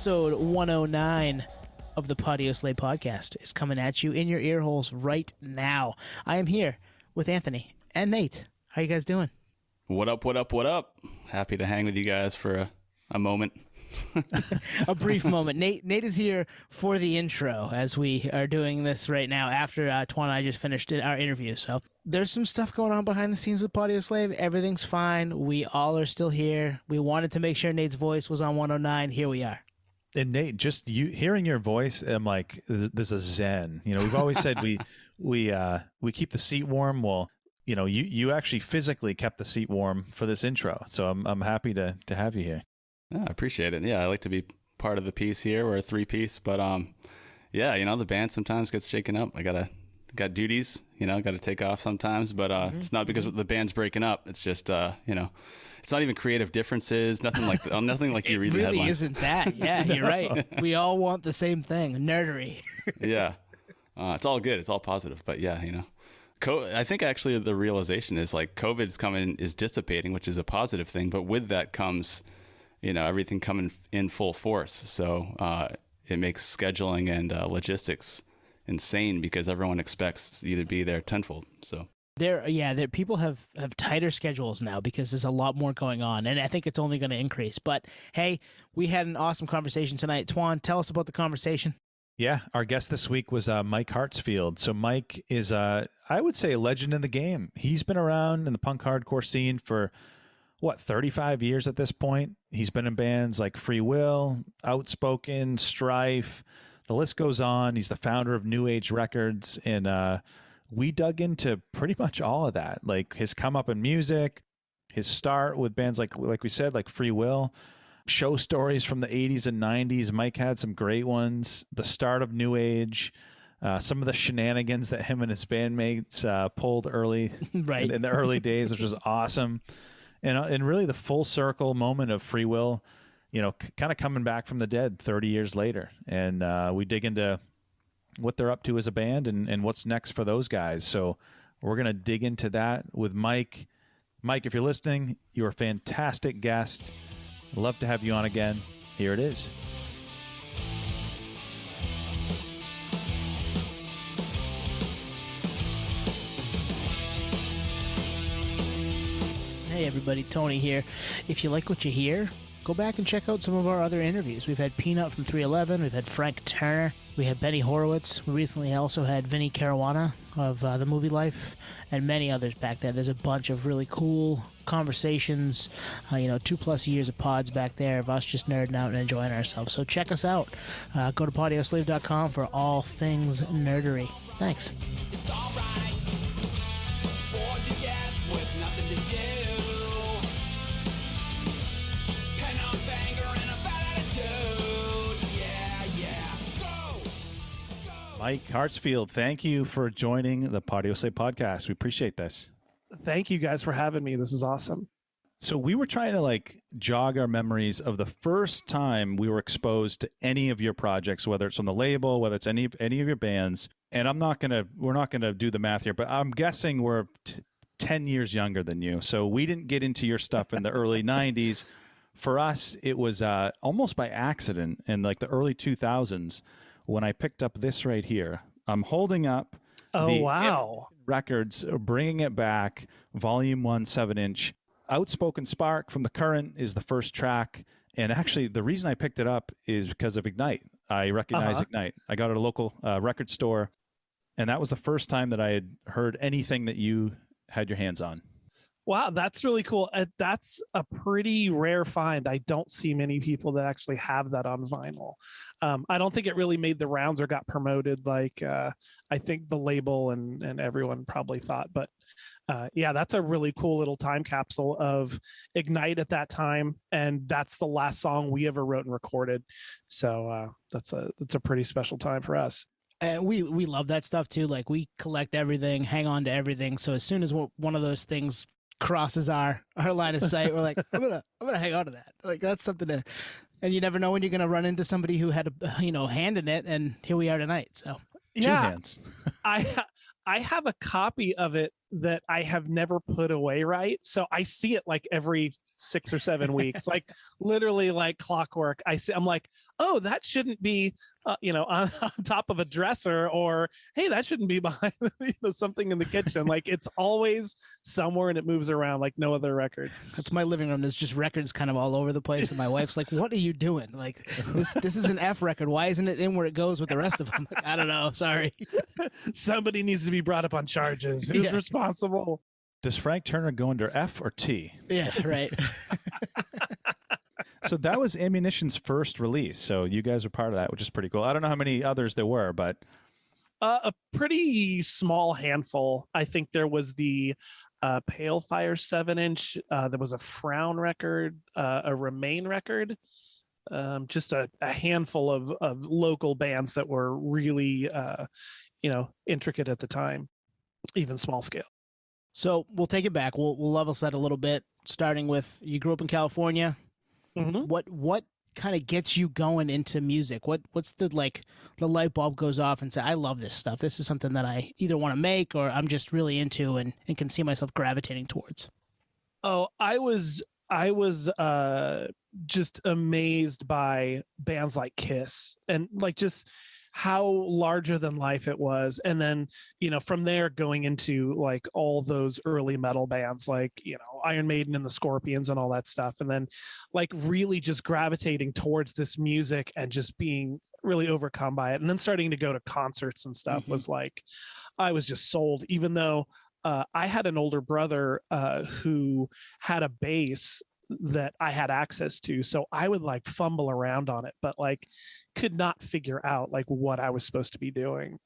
Episode 109 of the Patio Slay podcast is coming at you in your ear holes right now. I am here with Anthony and Nate. How you guys doing? What up, what up, what up? Happy to hang with you guys for a moment. A brief moment. Nate is here for the intro as we are doing this right now after Twan and I just finished our interview. So there's some stuff going on behind the scenes with Patio Slave. Everything's fine. We all are still here. We wanted to make sure Nate's voice was on 109. Here we are. And Nate, just you hearing your voice, I'm like, there's a zen. You know, we've always said we keep the seat warm. Well, you know, you actually physically kept the seat warm for this intro. So I'm happy to have you here. Yeah, I appreciate it. Yeah, I like to be part of the piece here. We're a three-piece, but yeah, you know, the band sometimes gets shaken up. I got duties, you know, got to take off sometimes, but it's not because the band's breaking up. It's just you know, it's not even creative differences, nothing like nothing like you read the headlines. It really isn't that. Yeah, you're right. We all want the same thing, nerdery. Yeah, it's all good. It's all positive, but yeah, you know. I think actually the realization is like COVID's coming is dissipating, which is a positive thing, but with that comes, you know, everything coming in full force. So it makes scheduling and logistics insane because everyone expects you to be there tenfold. So people have tighter schedules now because there's a lot more going on, and I think it's only going to increase. But hey, we had an awesome conversation tonight. Twan, tell us about the conversation. Yeah, our guest this week was Mike Hartsfield. So Mike is, I would say, a legend in the game. He's been around in the punk hardcore scene for, 35 years at this point. He's been in bands like Freewill, Outspoken, Strife. The list goes on. He's the founder of New Age Records. And we dug into pretty much all of that, like his come up in music, his start with bands like we said, like Freewill. Show stories from the 80s and 90s. Mike had some great ones. The start of New Age, some of the shenanigans that him and his bandmates pulled early right. in the early days, which was awesome. And really the full circle moment of Freewill, you know, kind of coming back from the dead 30 years later. And we dig into what they're up to as a band and what's next for those guys. So we're going to dig into that with Mike. Mike, if you're listening, you're a fantastic guest. Love to have you on again. Here it is. Hey everybody, Tony here. If you like what you hear, go back and check out some of our other interviews. We've had Peanut from 311, we've had Frank Turner, we had Benny Horowitz, we recently also had Vinny Caruana of The Movie Life, and many others back there. There's a bunch of really cool conversations, 2+ years of pods back there of us just nerding out and enjoying ourselves. So check us out. Go to podioslave.com for all things nerdery. Thanks. It's all right. Bored to death with nothing to do. Pen on banger and a bad attitude. Yeah. Go. Mike Hartsfield, thank you for joining the Patio Slay podcast. We appreciate this. Thank you guys for having me. This is awesome. So we were trying to jog our memories of the first time we were exposed to any of your projects, whether it's on the label, whether it's any of your bands. And we're not gonna do the math here, but I'm guessing we're 10 years younger than you. So we didn't get into your stuff in the early 90s. For us, it was almost by accident in the early 2000s when I picked up this right here. I'm holding up. Oh, wow. Records, Bringing It Back, Volume 1, 7-inch. Outspoken Spark from The Current is the first track. And actually, the reason I picked it up is because of Ignite. I recognize Ignite. I got it at a local record store. And that was the first time that I had heard anything that you had your hands on. Wow, that's really cool. That's a pretty rare find. I don't see many people that actually have that on vinyl. I don't think it really made the rounds or got promoted like I think the label and everyone probably thought. But yeah, that's a really cool little time capsule of Ignite at that time. And that's the last song we ever wrote and recorded. So that's a pretty special time for us. We love that stuff too. We collect everything, hang on to everything. So as soon as one of those things crosses our line of sight, we're like, I'm gonna hang on to that. That's something to, and you never know when you're gonna run into somebody who had a hand in it, and here we are tonight. So yeah, two hands. I have a copy of it that I have never put away right. So I see it like every 6 or 7 weeks, like literally like clockwork. I'm like, oh, that shouldn't be, on top of a dresser, or hey, that shouldn't be behind something in the kitchen. Like it's always somewhere and it moves around like no other record. That's my living room. There's just records kind of all over the place, and my wife's like, "What are you doing? Like this is an F record. Why isn't it in where it goes with the rest of them?" Like, I don't know. Sorry. Somebody needs to be brought up on charges. Who's responsible? Does Frank Turner go under F or T? Yeah, right. So that was Ammunition's first release. So you guys were part of that, which is pretty cool. I don't know how many others there were, but a pretty small handful. I think there was the Pale Fire 7-inch. There was a Frown record, a Remain record. Just a handful of local bands that were really, intricate at the time, even small scale. So we'll take it back. We'll level set a little bit, starting with you grew up in California. Mm-hmm. What kind of gets you going into music? What's the light bulb goes off and say, I love this stuff. This is something that I either want to make or I'm just really into and can see myself gravitating towards. Oh, I was just amazed by bands like Kiss and like just how larger than life it was. And then, from there going into like all those early metal bands like, Iron Maiden and the Scorpions and all that stuff. And then like really just gravitating towards this music and just being really overcome by it. And then starting to go to concerts and stuff was like, I was just sold, even though I had an older brother who had a bass that I had access to. So I would like fumble around on it, but like could not figure out like what I was supposed to be doing.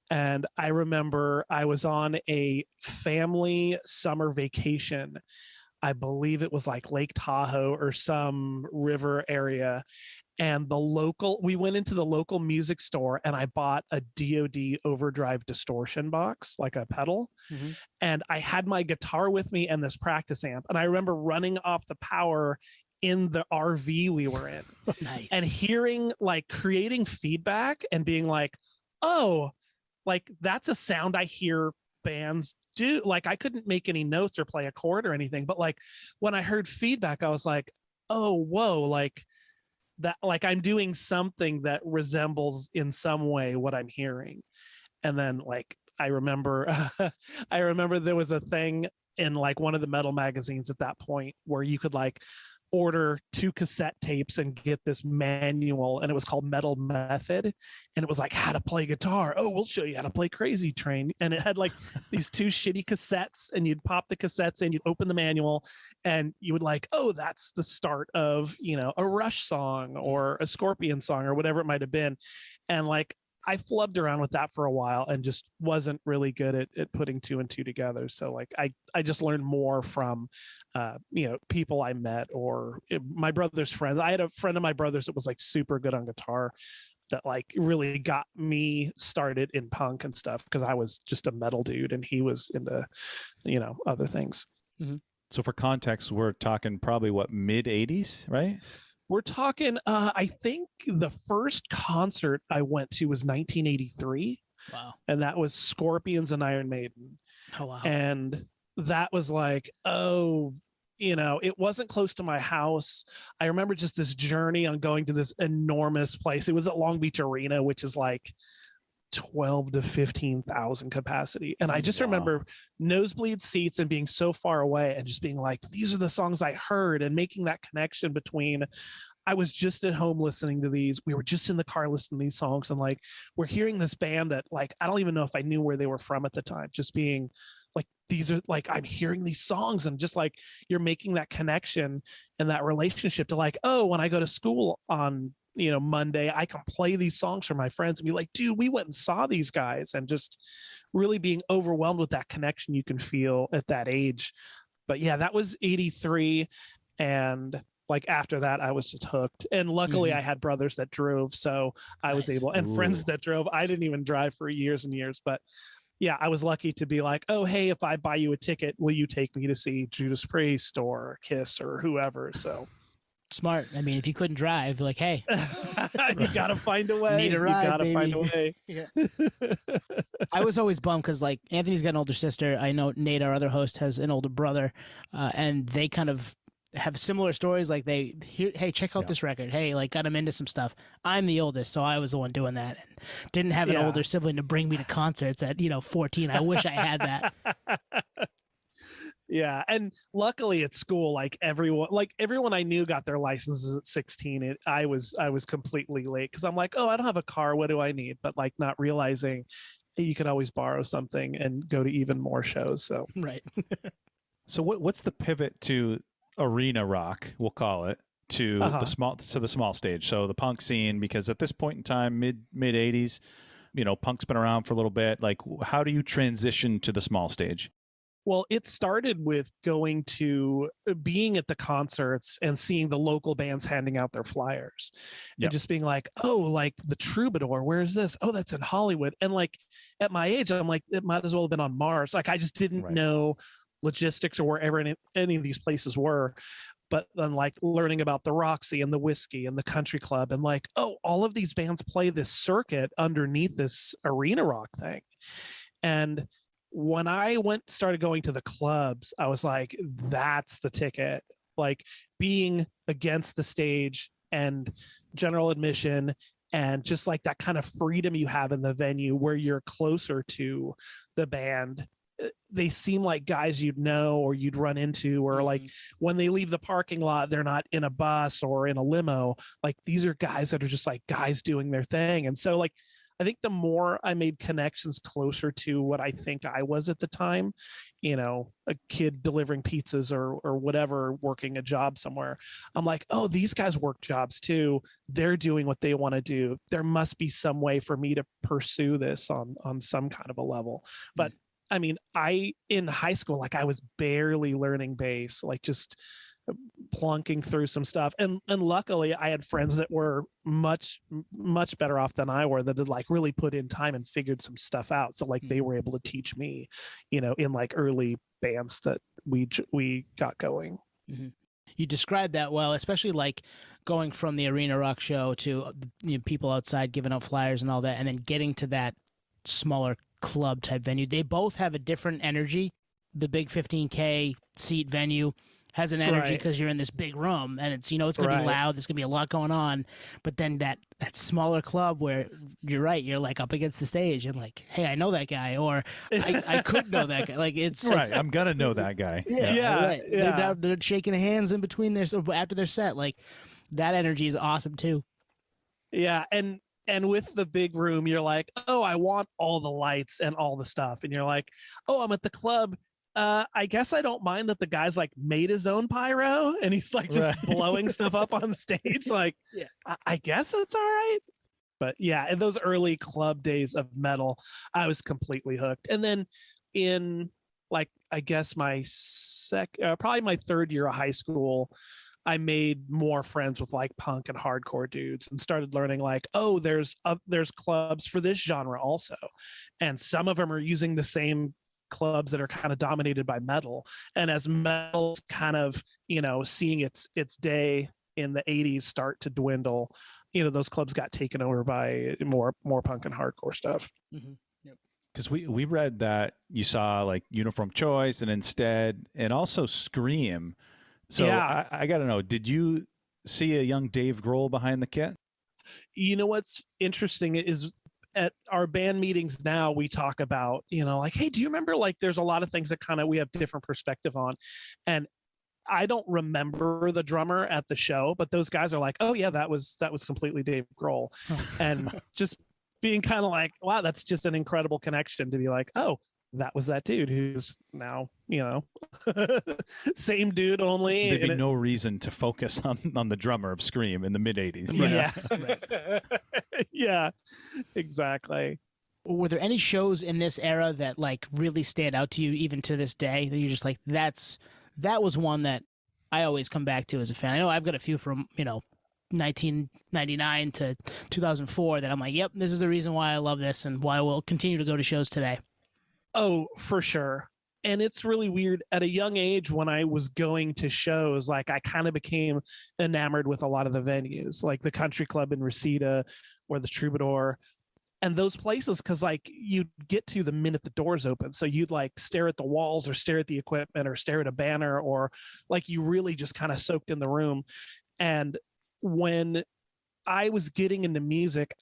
And I remember I was on a family summer vacation. I believe it was like Lake Tahoe or some river area. And we went into the local music store and I bought a DoD overdrive distortion box, like a pedal. Mm-hmm. And I had my guitar with me and this practice amp. And I remember running off the power in the RV we were in. Nice. And hearing like creating feedback and being like, oh, like that's a sound I hear bands do. Like I couldn't make any notes or play a chord or anything. But like when I heard feedback, I was like, oh, whoa, like that, like I'm doing something that resembles in some way what I'm hearing. And then like I remember there was a thing in like one of the metal magazines at that point where you could like order 2 cassette tapes and get this manual, and it was called Metal Method, and it was like how to play guitar. Oh, we'll show you how to play Crazy Train. And it had like these 2 shitty cassettes, and you'd pop the cassettes in, you'd open the manual, and you would like, oh, that's the start of a Rush song or a Scorpion song or whatever it might have been. And like I flubbed around with that for a while and just wasn't really good at putting 2 and 2 together. So like I just learned more from people I met or my brother's friends. I had a friend of my brother's that was like super good on guitar that like really got me started in punk and stuff because I was just a metal dude and he was into other things. Mm-hmm. So for context, we're talking probably mid 80s, right? We're talking, I think the first concert I went to was 1983. Wow. And that was Scorpions and Iron Maiden. Oh, wow. And that was like, it wasn't close to my house. I remember just this journey on going to this enormous place. It was at Long Beach Arena, which is like 12 to 15,000 capacity. And I just remember nosebleed seats and being so far away and just being like, these are the songs I heard, and making that connection between I was just at home listening to these. We were just in the car listening to these songs. And like, we're hearing this band that like, I don't even know if I knew where they were from at the time, just being like, these are like, I'm hearing these songs and just like, you're making that connection and that relationship to like, oh, when I go to school on Monday, I can play these songs for my friends and be like, dude, we went and saw these guys, and just really being overwhelmed with that connection you can feel at that age. But yeah, that was 83. And like after that, I was just hooked. And luckily I had brothers that drove. So I was able, and friends that drove. I didn't even drive for years and years, but yeah, I was lucky to be like, oh, hey, if I buy you a ticket, will you take me to see Judas Priest or Kiss or whoever? So Smart. I mean, if you couldn't drive, like, hey, You got to find a way. Need a ride, you got to find a baby. way. I was always bummed because, like, Anthony's got an older sister. I know Nate, our other host, has an older brother, and they kind of have similar stories. Like, hey, check out this record. Hey, like, got him into some stuff. I'm the oldest, so I was the one doing that, and didn't have an older sibling to bring me to concerts at 14. I wish I had that. Yeah, and luckily at school, like everyone I knew got their licenses at 16. I was completely late because I'm like, oh, I don't have a car. What do I need? But like not realizing you could always borrow something and go to even more shows. So Right. So what's the pivot to arena rock? We'll call it to the small stage. So the punk scene, because at this point in time, mid 80s, punk's been around for a little bit. Like, how do you transition to the small stage? Well, it started with being at the concerts and seeing the local bands handing out their flyers and just being like, oh, like the Troubadour, where's this? Oh, that's in Hollywood. And like at my age, I'm like, it might as well have been on Mars. Like I just didn't know logistics or wherever any of these places were. But then like learning about the Roxy and the Whiskey and the Country Club and like, oh, all of these bands play this circuit underneath this arena rock thing. And when I started going to the clubs, I was like, that's the ticket. Like being against the stage and general admission and just like that kind of freedom you have in the venue where you're closer to the band. They seem like guys you'd know or you'd run into, or like when they leave the parking lot, they're not in a bus or in a limo. Like these are guys that are just like guys doing their thing. And so like, I think the more I made connections closer to what I think I was at the time, a kid delivering pizzas or whatever, working a job somewhere, I'm like, oh, these guys work jobs too. They're doing what they want to do. There must be some way for me to pursue this on some kind of a level. But I mean, in high school, like I was barely learning bass, like just plunking through some stuff. And luckily I had friends that were much better off than I were, that had like really put in time and figured some stuff out. So like they were able to teach me, in like early bands that we got going. Mm-hmm. You described that well, especially like going from the arena rock show to people outside giving out flyers and all that, and then getting to that smaller club type venue. They both have a different energy. The big 15K seat venue has an energy because you're in this big room and it's, it's going to be loud. There's going to be a lot going on. But then that smaller club where you're right, you're like up against the stage and like, hey, I know that guy, or I could know that guy. Like it's right. I'm going to know that guy. Yeah. They're shaking hands in between after their set. Like that energy is awesome too. Yeah. And with the big room, you're like, oh, I want all the lights and all the stuff. And you're like, oh, I'm at the club. I guess I don't mind that the guy's like made his own pyro and he's like just blowing stuff up on stage. Like, I guess it's all right. But yeah, in those early club days of metal, I was completely hooked. And then in like, I guess my probably my third year of high school, I made more friends with like punk and hardcore dudes and started learning like, oh, there's clubs for this genre also. And some of them are using the same clubs that are kind of dominated by metal. And as metal's kind of, seeing its day in the 80s start to dwindle, those clubs got taken over by more punk and hardcore stuff. Mm-hmm. Yep. Because we read that you saw like Uniform Choice and Instead and also Scream. So yeah. I got to know, did you see a young Dave Grohl behind the kit? What's interesting is at our band meetings now, we talk about, like, hey, do you remember, like, there's a lot of things that kind of we have different perspective on. And I don't remember the drummer at the show, but those guys are like, oh yeah, that was completely Dave Grohl. And just being kind of like, wow, that's just an incredible connection to be like, oh, that was that dude who's now, same dude only. There'd be no reason to focus on the drummer of Scream in the mid 80s. Yeah. Yeah, exactly. Were there any shows in this era that like really stand out to you even to this day that you're just like, that was one that I always come back to as a fan? I know I've got a few from, 1999 to 2004 that I'm like, yep, this is the reason why I love this and why we'll continue to go to shows today. Oh, for sure. and it's really weird. At a young age, when I was going to shows, like I kind of became enamored with a lot of the venues, like the Country Club in Reseda or the Troubadour and those places, because like you'd get to the minute the doors open. So you'd like stare at the walls or stare at the equipment or stare at a banner, or like you really just kind of soaked in the room. And when I was getting into music,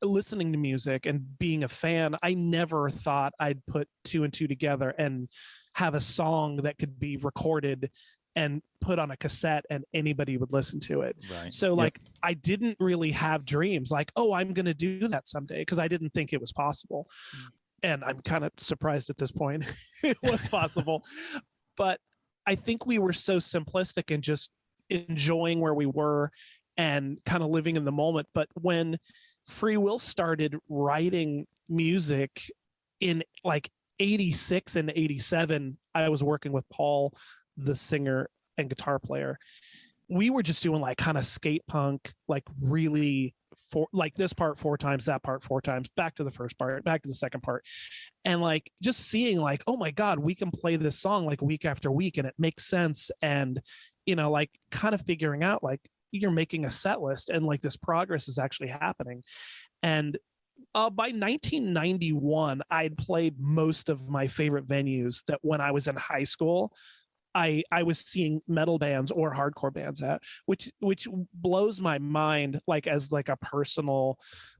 listening to music and being a fan, I never thought I'd put two and two together and have a song that could be recorded and put on a cassette and anybody would listen to it. Right. So like I didn't really have dreams like, oh, I'm going to do that someday, because I didn't think it was possible. And I'm kind of surprised at this point it was possible. But I think we were so simplistic and just enjoying where we were and kind of living in the moment. But when Freewill started writing music in like 86 and 87, I was working with Paul, the singer and guitar player. We were just doing like kind of skate punk, like really like this part 4 times, that part 4 times, back to the first part, back to the second part. And like just seeing like, oh my God, we can play this song like week after week and it makes sense. And, you know, like kind of figuring out like you're making a set list and like this progress is actually happening. And by 1991, I'd played most of my favorite venues that when I was in high school, I was seeing metal bands or hardcore bands at, which blows my mind, like as like a personal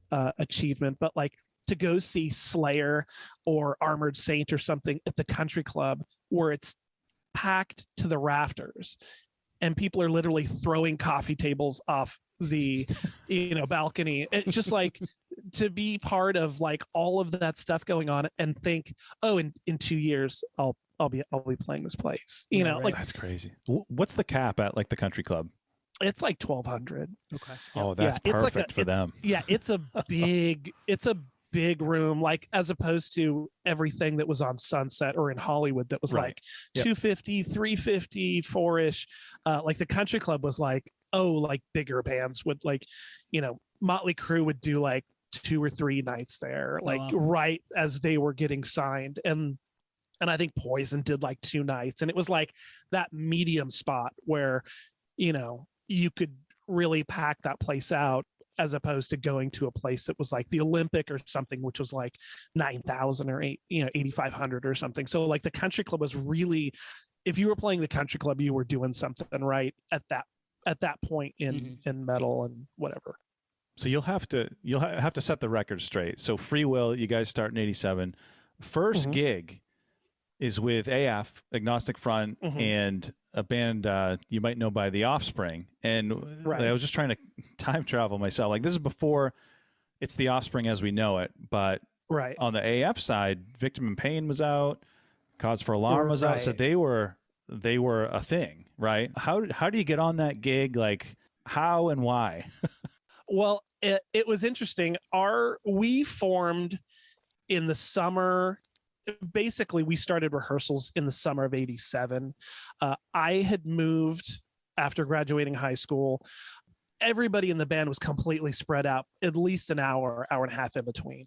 achievement. But like to go see Slayer or Armored Saint or something at the Country Club where it's packed to the rafters and people are literally throwing coffee tables off the balcony, and just like to be part of like all of that stuff going on and think, oh, in 2 years I'll be playing this place, Right. like That's crazy. What's the cap at like the Country Club? it's like 1,200. Okay. Oh, that's it's like perfect for them. Yeah, it's a big room, like as opposed to everything that was on Sunset or in Hollywood that was Right. like Yep. 250, 350, 4-ish. Like the Country Club was like, oh, like bigger bands would like, Motley Crue would do like 2 or 3 nights there, like wow. right as they were getting signed. And I think Poison did like 2 nights. And it was like that medium spot where, you could really pack that place out, as opposed to going to a place that was like the Olympic or something, which was like 9,000 or 8,500 or something. So like the Country Club was really, if you were playing the Country Club, you were doing something right at that point in metal and whatever. So you'll have to set the record straight. So Freewill, you guys start in 87. First gig is with AF, Agnostic Front, and a band you might know by The Offspring. And Right. I was just trying to time travel myself. Like this is before it's The Offspring as we know it, but Right. on the AF side, Victim in Pain was out, Cause for Alarm was out, so Right. they were a thing, right? How do you get on that gig? Like how and why? Well, it was interesting. We formed in the summer. Basically, we started rehearsals in the summer of 87. I had moved after graduating high school. Everybody in the band was completely spread out, at least an hour and a half in between.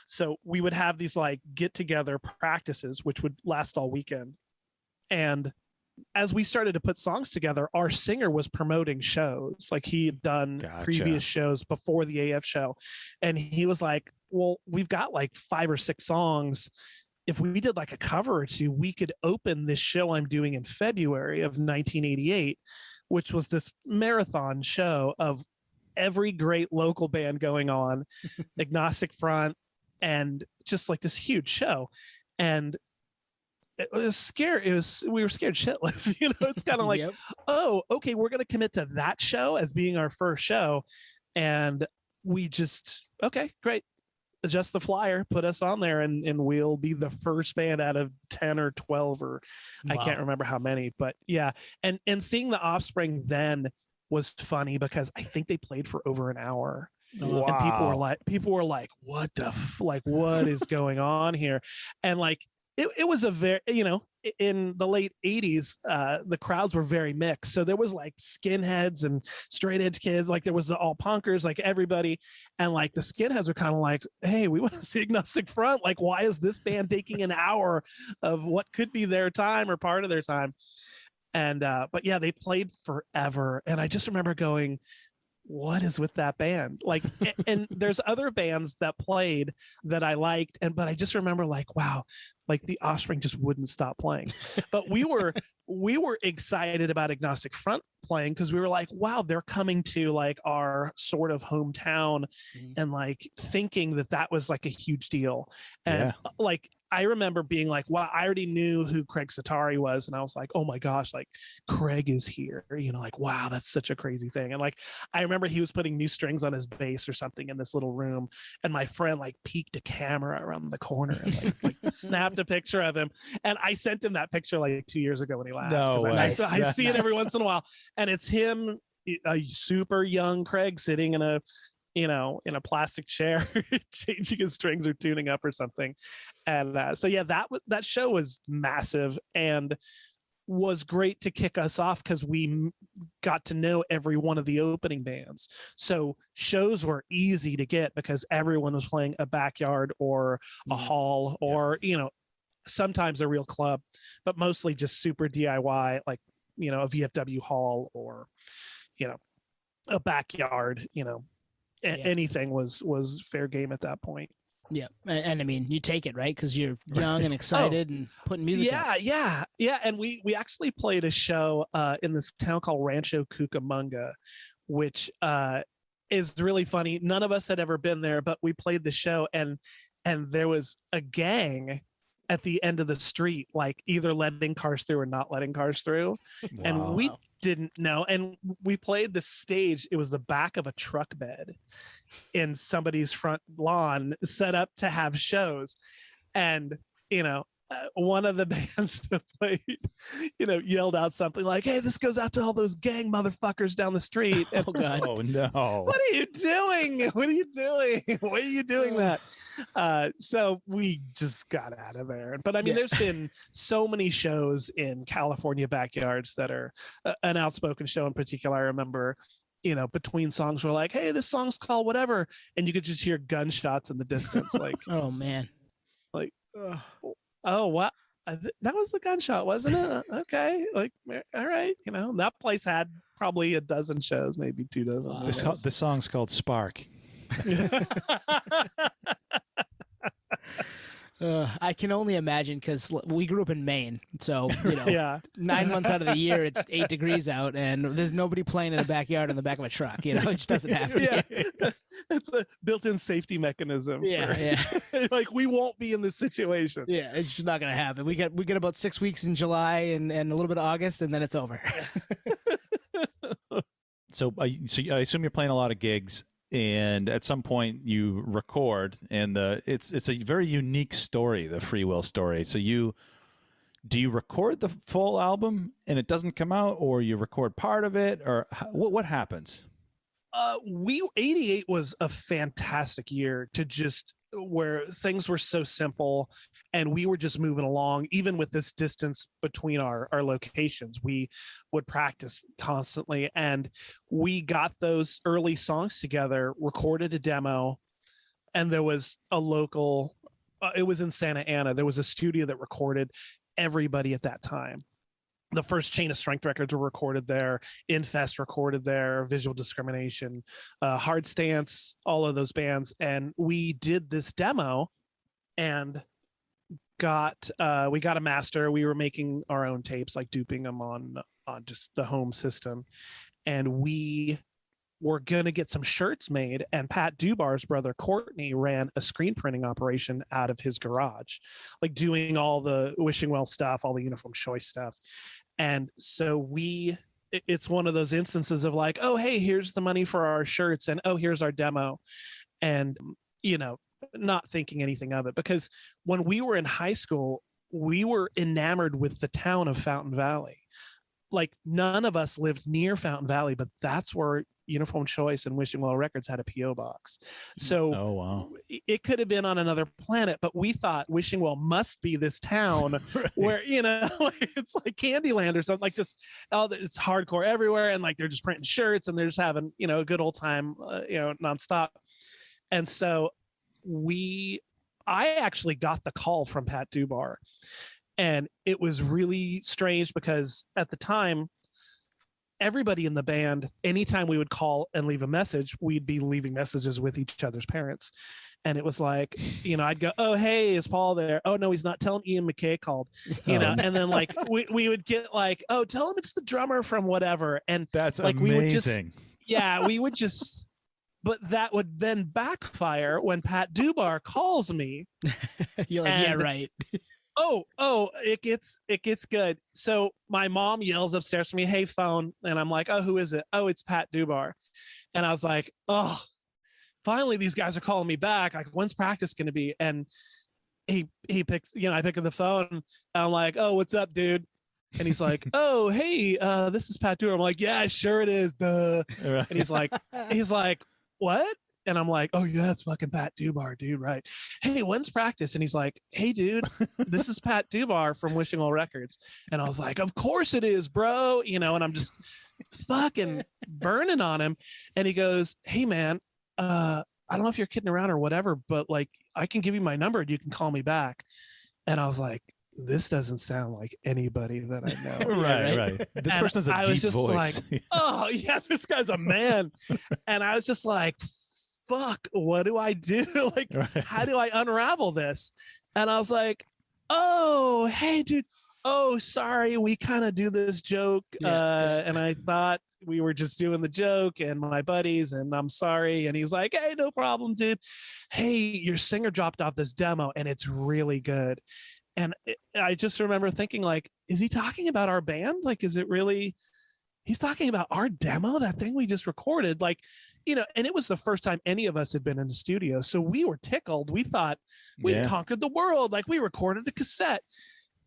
So we would have these like get together practices, which would last all weekend. And as we started to put songs together, our singer was promoting shows. Like he had done Gotcha. previous shows before the AF show. And he was like, well, we've got like 5 or 6 songs. If we did like a cover or 2, we could open this show I'm doing in February of 1988, which was this marathon show of every great local band going on, Agnostic Front, and just like this huge show. And it was scary. We were scared shitless. It's kind of like, Yep. oh, okay, we're going to commit to that show as being our first show. And we just, okay, great. Adjust the flyer, put us on there, and we'll be the first band out of 10 or 12 or I Wow. can't remember how many, but yeah. And seeing the Offspring then was funny because I think they played for over an hour. Wow. And people were like, what the what is going on here? And like, it was a very, in the late 80s, the crowds were very mixed. So there was like skinheads and straight edge kids, like there was the all punkers, like everybody. And like the skinheads are kind of like, hey, we want to see Agnostic Front. Like, why is this band taking an hour of what could be their time or part of their time? And but yeah, they played forever. And I just remember going, what is with that band? Like, and there's other bands that played that I liked, but I just remember like, wow, like the Offspring just wouldn't stop playing. But we were excited about Agnostic Front playing because we were like, wow, they're coming to like our sort of hometown, and like thinking that was like a huge deal. And like I remember being like, wow, I already knew who Craig Satari was, and I was like, oh my gosh, like Craig is here, you know, like wow, that's such a crazy thing. And like I remember he was putting new strings on his bass or something in this little room, and my friend like peeked a camera around the corner and like snapped a picture of him, and I sent him that picture like 2 years ago when he laughed. No way. I see it every once in a while, and it's him, a super young Craig sitting in a plastic chair changing his strings or tuning up or something. And so yeah, that show was massive and was great to kick us off because we got to know every one of the opening bands. So shows were easy to get because everyone was playing a backyard or a hall or sometimes a real club, but mostly just super DIY, like a VFW hall or a backyard. Anything was fair game at that point. Yeah, and I mean, you take it, right? Because you're young and excited and putting music out. Yeah. And we actually played a show in this town called Rancho Cucamonga, which is really funny. None of us had ever been there, but we played the show, and there was a gang at the end of the street, like either letting cars through or not letting cars through. Wow. And we didn't know. And we played the stage. It was the back of a truck bed in somebody's front lawn set up to have shows. And, one of the bands that played, yelled out something like, hey, this goes out to all those gang motherfuckers down the street. And, oh, God. Oh, no. What are you doing? What are you doing? Why are you doing that? So we just got out of there. But I mean, there's been so many shows in California backyards that are an Outspoken show in particular. I remember, between songs we're like, hey, this song's called whatever. And you could just hear gunshots in the distance. Like, oh, man. Like, oh, what? That was the gunshot, wasn't it? Okay. Like, all right. That place had probably a dozen shows, maybe 2 dozen. Wow. This song's called Spark. I can only imagine because we grew up in Maine. So, 9 months out of the year, it's 8 degrees out and there's nobody playing in a backyard in the back of a truck. It just doesn't happen. Yeah. It's a built-in safety mechanism. Yeah. Like we won't be in this situation. Yeah, it's just not going to happen. We get about 6 weeks in July and a little bit of August and then it's over. So I assume you're playing a lot of gigs. And at some point you record, and it's a very unique story, the Freewill story. So do you record the full album and it doesn't come out, or you record part of it, or what happens? 88 was a fantastic year to just where things were so simple and we were just moving along. Even with this distance between our locations, we would practice constantly, and we got those early songs together, recorded a demo, and there was a local it was in Santa Ana. There was a studio that recorded everybody at that time. The first Chain of Strength records were recorded there. Infest recorded there. Visual Discrimination, Hard Stance, all of those bands. And we did this demo and we got a master. We were making our own tapes, like duping them on just the home system. And we were going to get some shirts made. And Pat Dubar's brother, Courtney, ran a screen printing operation out of his garage, like doing all the Wishing Well stuff, all the Uniform Choice stuff. And so it's one of those instances of like, oh, hey, here's the money for our shirts. And, oh, here's our demo. And, not thinking anything of it, because when we were in high school, we were enamored with the town of Fountain Valley. like none of us lived near Fountain Valley, but that's where Uniform Choice and Wishing Well Records had a PO box. So Oh, wow. it could have been on another planet, but we thought Wishing Well must be this town where, you know, it's like Candyland or something, like just, oh, it's hardcore everywhere. And like, they're just printing shirts and they're just having, you know, a good old time, you know, nonstop. And so I actually got the call from Pat Dubar, and it was really strange because at the time, everybody in the band, anytime we would call and leave a message, we'd be leaving messages with each other's parents. And it was like, you know, I'd go, oh, hey, is Paul there? Oh, no, he's not. Tell him Ian McKay called, you know, and then like we would get like, oh, tell him it's the drummer from whatever. And That's like amazing. we would just, yeah, we would just, but that would then backfire when Pat Dubar calls me. You're like, yeah, right. It gets good. So my mom yells upstairs to me, hey, phone. And I'm like, oh, who is it? Oh, it's Pat Dubar. And I was like, oh, finally, these guys are calling me back. Like, when's practice going to be? And he picks, you know, I pick up the phone and I'm like, oh, what's up, dude? And he's like, oh, hey, this is Pat Dubar. I'm like, yeah, sure it is. Duh. Right. And he's like, what? And I'm like, oh, yeah, it's fucking Pat Dubar, dude, right? Hey, when's practice? And he's like, hey, dude, this is Pat Dubar from Wishing Well Records. And I was like, of course it is, bro. You know, and I'm just fucking burning on him. And he goes, hey, man, I don't know if you're kidding around or whatever, but like, I can give you my number and you can call me back. And I was like, this doesn't sound like anybody that I know. right. This person has a deep voice. Like, oh, yeah, this guy's a man. And I was just like, fuck, what do I do? Like, right. How do I unravel this? And I was like, oh, hey, dude. Oh, sorry. We kind of do this joke. And I thought we were just doing the joke and my buddies, and I'm sorry. And he's like, hey, no problem, dude. Hey, your singer dropped off this demo and it's really good. And I just remember thinking, like, is he talking about our band? Like, is it really, he's talking about our demo, that thing we just recorded? Like, you know, and it was the first time any of us had been in the studio. So we were tickled. We thought we conquered the world. Like, we recorded a cassette.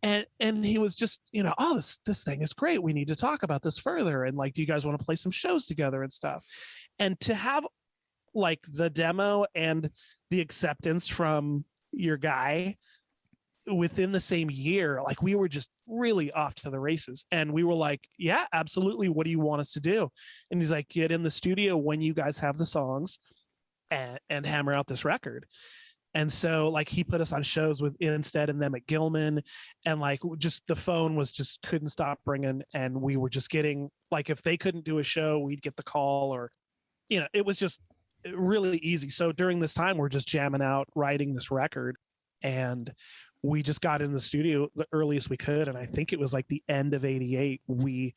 And he was just, you know, oh, this thing is great. We need to talk about this further. And like, do you guys want to play some shows together and stuff? And to have like the demo and the acceptance from your guy within the same year, like, we were just really off to the races. And we were like, yeah, absolutely. What do you want us to do? And he's like, get in the studio when you guys have the songs and hammer out this record. And so like, he put us on shows with Instead and them at Gilman, and like, just the phone was just couldn't stop ringing. And we were just getting, like, if they couldn't do a show, we'd get the call, or, you know, it was just really easy. So during this time, we're just jamming out, writing this record. And we just got in the studio the earliest we could. And I think it was like the end of '88, we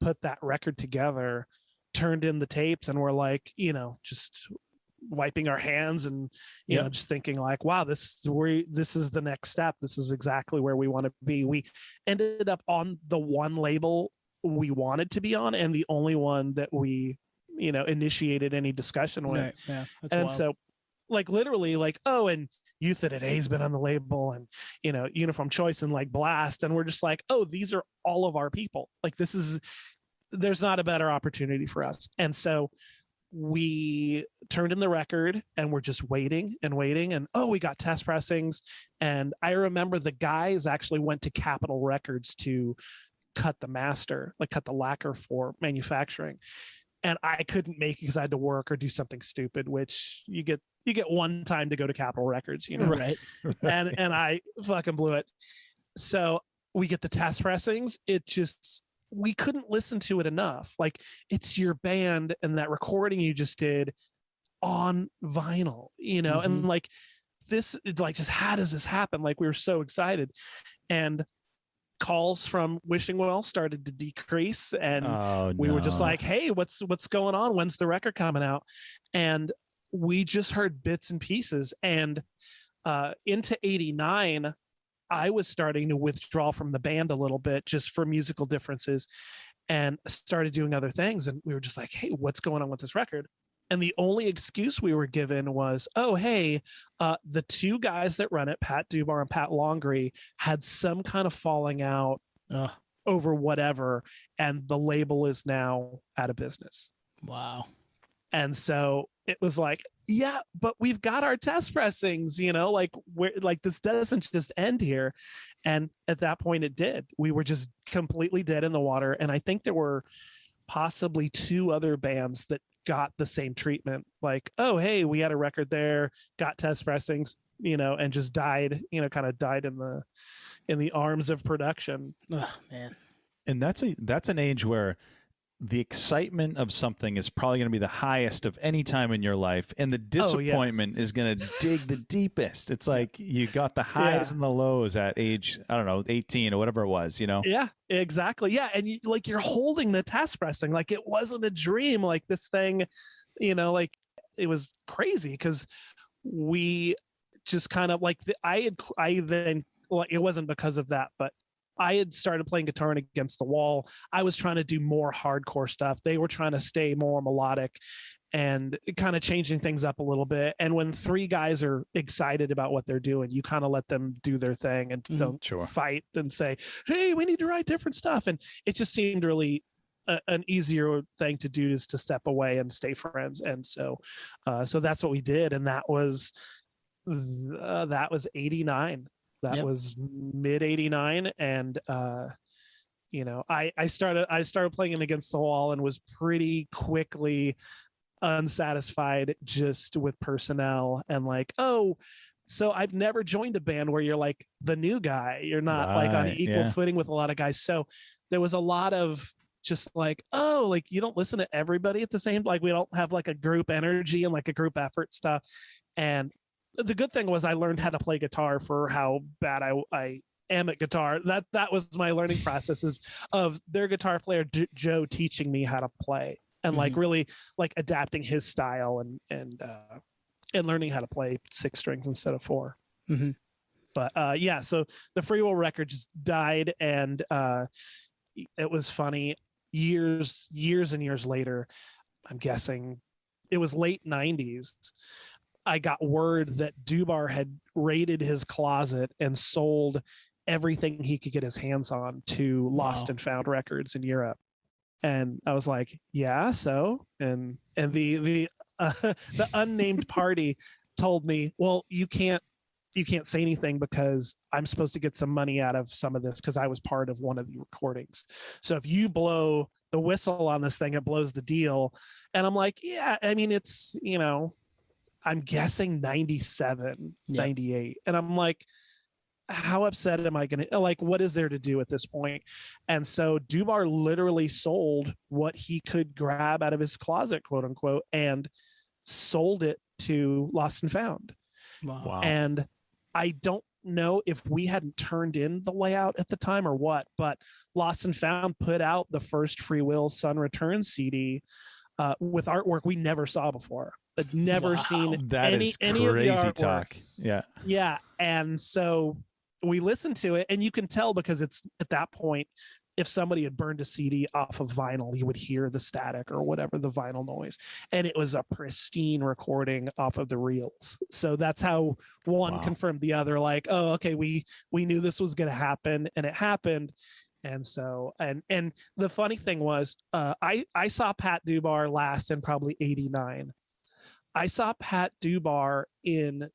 put that record together, turned in the tapes, and we're like, you know, just wiping our hands and, you know, just thinking like, wow, this is the next step. This is exactly where we want to be. We ended up on the one label we wanted to be on, and the only one that we, you know, initiated any discussion with. Right. Yeah, that's and wild. So like, literally, like, oh, and Youth at A's been on the label, and, you know, Uniform Choice and like Blast. And we're just like, oh, these are all of our people. Like, there's not a better opportunity for us. And so we turned in the record, and we're just waiting. And oh, we got test pressings. And I remember the guys actually went to Capitol Records to cut the master, like cut the lacquer for manufacturing. And I couldn't make it because I had to work or do something stupid, which you get one time to go to Capitol Records, you know? Right. and I fucking blew it. So we get the test pressings. We couldn't listen to it enough. Like, it's your band and that recording you just did on vinyl, you know? And like, this, like, just how does this happen? Like, we were so excited. And calls from Wishing Well started to decrease, and we were just like, hey, what's going on? When's the record coming out? And we just heard bits and pieces. And into '89, I was starting to withdraw from the band a little bit, just for musical differences, and started doing other things. And we were just like, hey, what's going on with this record? And the only excuse we were given was, oh, hey, the two guys that run it, Pat Dubar and Pat Longery, had some kind of falling out over whatever, and the label is now out of business. Wow. And so it was like, yeah, but we've got our test pressings, like we're like, this doesn't just end here. And at that point it did. We were just completely dead in the water. And I think there were possibly 2 other bands that got the same treatment. Like, oh, hey, we had a record there, got test pressings, and just died, kind of died in the arms of production. Oh, man. And that's an age where the excitement of something is probably going to be the highest of any time in your life, and the disappointment is going to dig the deepest. It's like you got the highs and the lows at age, I don't know, 18 or whatever it was, Yeah, exactly. Yeah, and you're holding the test pressing like it wasn't a dream. Like this thing, like it was crazy because we just kind of like it wasn't because of that, but I had started playing guitar and Against the Wall. I was trying to do more hardcore stuff. They were trying to stay more melodic and kind of changing things up a little bit. And when 3 guys are excited about what they're doing, you kind of let them do their thing and don't fight and say, hey, we need to write different stuff. And it just seemed really an easier thing to do, is to step away and stay friends. And so that's what we did. And that was 89. That was mid 89. And, I started playing it Against the Wall and was pretty quickly unsatisfied just with personnel and like, oh, so I've never joined a band where you're like the new guy. You're not like on equal footing with a lot of guys. So there was a lot of just like, oh, like you don't listen to everybody at the same, like we don't have like a group energy and like a group effort stuff. And the good thing was I learned how to play guitar for how bad I am at guitar. That was my learning process of their guitar player Joe teaching me how to play and like really like adapting his style and learning how to play 6 strings instead of 4. But so the Freewill record just died, and it was funny. Years and years later, I'm guessing it was late 90s. I got word that Dubar had raided his closet and sold everything he could get his hands on to Lost and Found Records in Europe. And I was like, yeah, so, and the unnamed party told me, well, you can't say anything because I'm supposed to get some money out of some of this because I was part of one of the recordings. So if you blow the whistle on this thing, it blows the deal. And I'm like, yeah, I mean, it's, I'm guessing 97, 98. And I'm like, how upset am I going to, like, what is there to do at this point? And so Dubar literally sold what he could grab out of his closet, quote unquote, and sold it to Lost and Found. Wow. And I don't know if we hadn't turned in the layout at the time or what, but Lost and Found put out the first Freewill Sun Return CD with artwork we never saw before. I'd never seen that any is of the crazy artwork. talk. Yeah. And so we listened to it, and you can tell because it's at that point, if somebody had burned a CD off of vinyl, you would hear the static or whatever, the vinyl noise. And it was a pristine recording off of the reels. So that's how one confirmed the other, like, oh, okay, we knew this was going to happen, and it happened. And so, and the funny thing was, I saw Pat Dubar last in probably 89. I saw Pat Dubar in,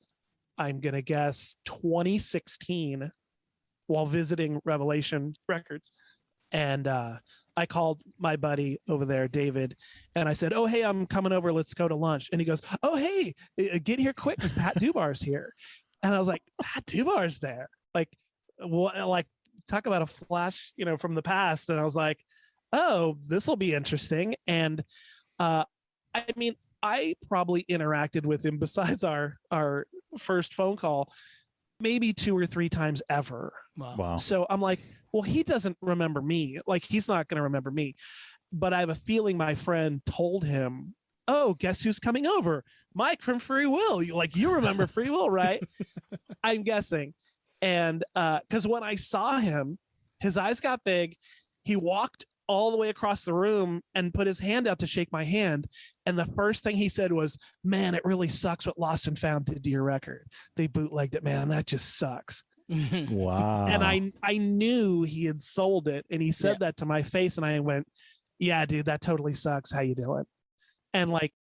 I'm going to guess, 2016 while visiting Revelation Records. And I called my buddy over there, David, and I said, oh, hey, I'm coming over. Let's go to lunch. And he goes, oh, hey, get here quick because Pat Dubar's here. And I was like, Pat Dubar's there? Like, what? Like, talk about a flash, from the past. And I was like, oh, this will be interesting. And I mean, I probably interacted with him besides our first phone call maybe 2 or 3 times ever. Wow. So I'm like, well, he doesn't remember me. Like, he's not going to remember me. But I have a feeling my friend told him, oh, guess who's coming over? Mike from Freewill. Like, you remember Freewill, right? I'm guessing. And because when I saw him, his eyes got big. He walked all the way across the room and put his hand out to shake my hand. And the first thing he said was, man, it really sucks what Lost and Found did to your record. They bootlegged it, man. That just sucks. Wow. And I knew he had sold it, and he said that to my face, and I went, yeah, dude, that totally sucks. How you doing? And like,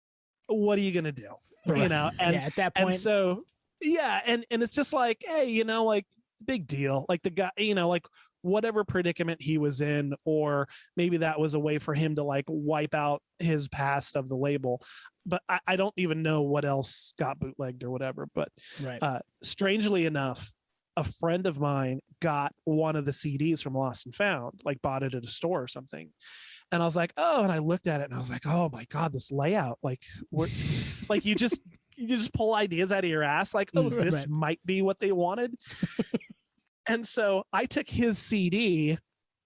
what are you gonna do? Right. You know, and at that point, and so yeah, and it's just like, hey, you know, like, big deal. Like, the guy, you know, like, whatever predicament he was in, or maybe that was a way for him to like wipe out his past of the label. But I don't even know what else got bootlegged or whatever. But right. Strangely enough, a friend of mine got one of the CDs from Lost and Found, like bought it at a store or something. And I was like, oh, and I looked at it and I was like, oh my God, this layout, like, we're like, you just pull ideas out of your ass, like, oh, this Right. might be what they wanted. And so I took his CD,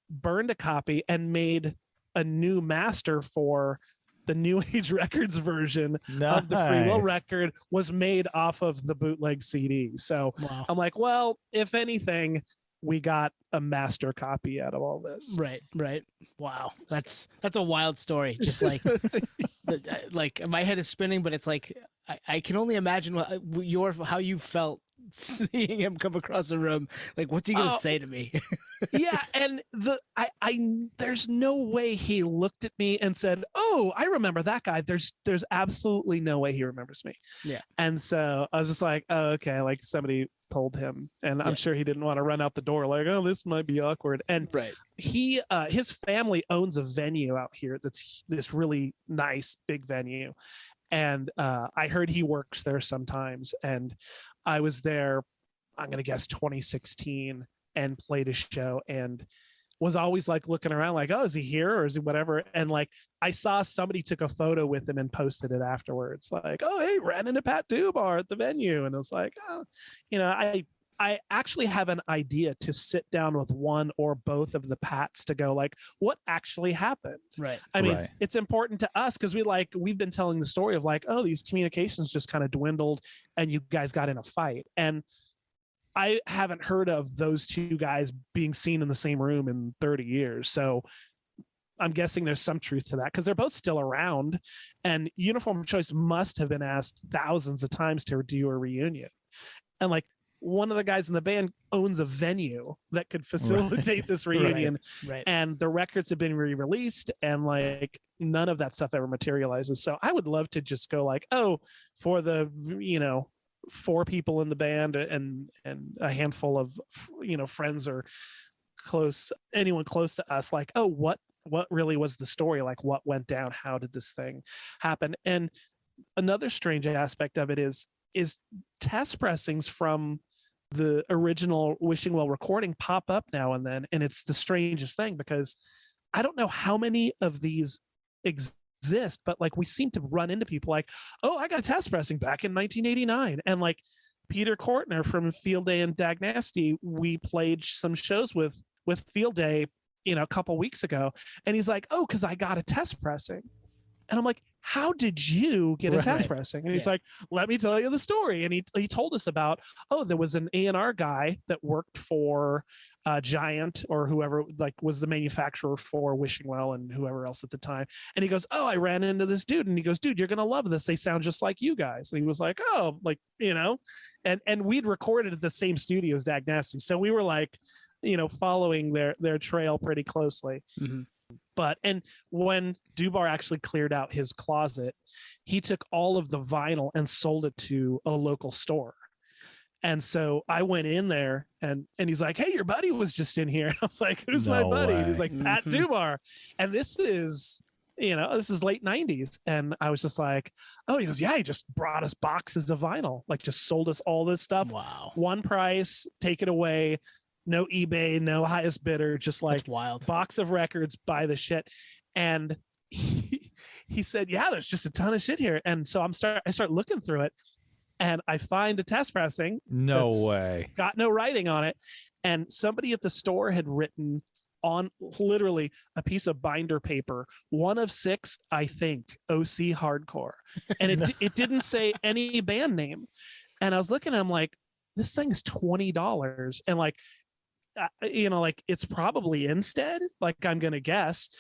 burned a copy, and made a new master for the New Age Records version of the Free Will Nice. record, was made off of the bootleg CD. So Wow. I'm like, well, if anything, we got a master copy out of all this. Right. Wow. That's a wild story. Just like, like my head is spinning, but it's like, I can only imagine how you felt seeing him come across the room. Like, what's he gonna say to me? Yeah, and there's no way he looked at me and said, oh, I remember that guy. There's absolutely no way he remembers me. Yeah. And so I was just like, oh, okay, like somebody told him, and I'm sure he didn't want to run out the door like, oh, this might be awkward. And Right. he his family owns a venue out here that's this really nice big venue, and I heard he works there sometimes. And I was there, I'm gonna guess 2016, and played a show, and was always like looking around like, oh, is he here or is he whatever? And like, I saw somebody took a photo with him and posted it afterwards, like, oh, hey, ran into Pat Dubar at the venue. And it was like, oh, you know, I actually have an idea to sit down with one or both of the Pats to go like, what actually happened? Right. I mean, Right. it's important to us because we've been telling the story of like, oh, these communications just kind of dwindled and you guys got in a fight. And I haven't heard of those two guys being seen in the same room in 30 years. So I'm guessing there's some truth to that because they're both still around, and Uniform Choice must have been asked thousands of times to do a reunion. And like, one of the guys in the band owns a venue that could facilitate this reunion. Right. And the records have been re-released, and like, none of that stuff ever materializes. So I would love to just go like, oh, for the, you know, 4 people in the band and a handful of, you know, friends or anyone close to us, like, oh, what really was the story? Like, what went down? How did this thing happen? And another strange aspect of it is test pressings from the original Wishing Well recording pop up now and then. And it's the strangest thing because I don't know how many of these exist, but like, we seem to run into people like, oh, I got a test pressing back in 1989. And like, Peter Kortner from Field Day and Dag Nasty, we played some shows with Field Day, you know, a couple weeks ago, and he's like, oh, because I got a test pressing. And I'm like, how did you get a test pressing? And he's like, let me tell you the story. And he told us about, oh, there was an A&R guy that worked for Giant or whoever, like, was the manufacturer for Wishing Well and whoever else at the time. And he goes, oh, I ran into this dude. And he goes, dude, you're going to love this. They sound just like you guys. And he was like, oh, like, you know, and we'd recorded at the same studio as Dag Nasty. So we were like, you know, following their trail pretty closely. Mm-hmm. But, and when Dubar actually cleared out his closet, he took all of the vinyl and sold it to a local store. And so I went in there and he's like, hey, your buddy was just in here. I was like, who's my buddy? And he's like, Pat Dubar. And this is, you know, this is late 90s. And I was just like, oh, he goes, yeah, he just brought us boxes of vinyl, like just sold us all this stuff. Wow. One price, take it away. No eBay, no highest bidder, just like, that's wild. Box of records, buy the shit. And he said, yeah, there's just a ton of shit here. And so I start looking through it, and I find a test pressing. No way. Got no writing on it. And somebody at the store had written on literally a piece of binder paper, 1 of 6, I think, OC Hardcore. And it didn't say any band name. And I was looking, I'm like, this thing is $20. And like, you know, like, it's probably Instead, like, I'm going to guess.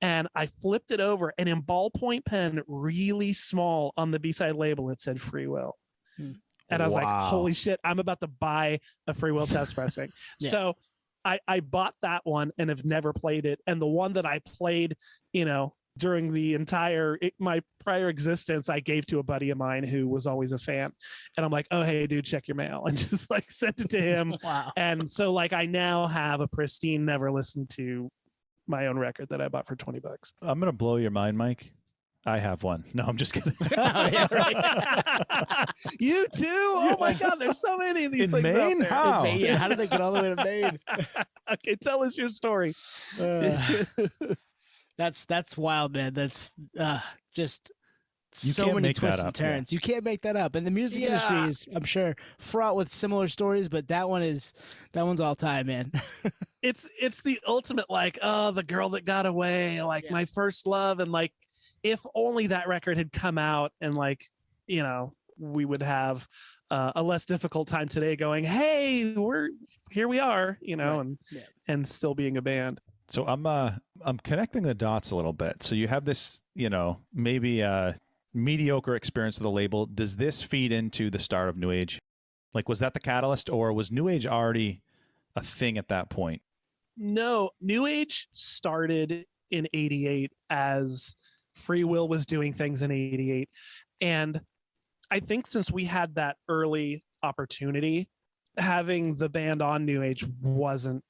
And I flipped it over, and in ballpoint pen, really small on the B-side label, it said Free Will. And I was like, Wow. holy shit, I'm about to buy a Freewill test pressing. Yeah. So I bought that one and have never played it. And the one that I played, during the entire my prior existence, I gave to a buddy of mine who was always a fan. And I'm like, oh, hey, dude, check your mail. And just like sent it to him. Wow. And so like I now have a pristine, never listened to my own record that I bought for $20. I'm going to blow your mind, Mike. I have one. No, I'm just kidding. Oh, yeah, right. You too? Oh my God, there's so many of these In things out Maine? there. How? Yeah, how did they get all the way to Maine? Okay, tell us your story. That's wild, man. That's just You so can't many make that twists and up, yeah. turns. You can't make that up. And the music industry Yeah. is, I'm sure, fraught with similar stories, but that one's all time, man. It's the ultimate, like, oh, the girl that got away, like Yeah. my first love, and like if only that record had come out, and like, we would have a less difficult time today going, hey, here we are, Right. and Yeah. and still being a band. So I'm connecting the dots a little bit. So you have this, maybe mediocre experience with the label. Does this feed into the start of New Age? Like, was that the catalyst, or was New Age already a thing at that point? No, New Age started in 88 as Freewill was doing things in 88. And I think since we had that early opportunity, having the band on New Age wasn't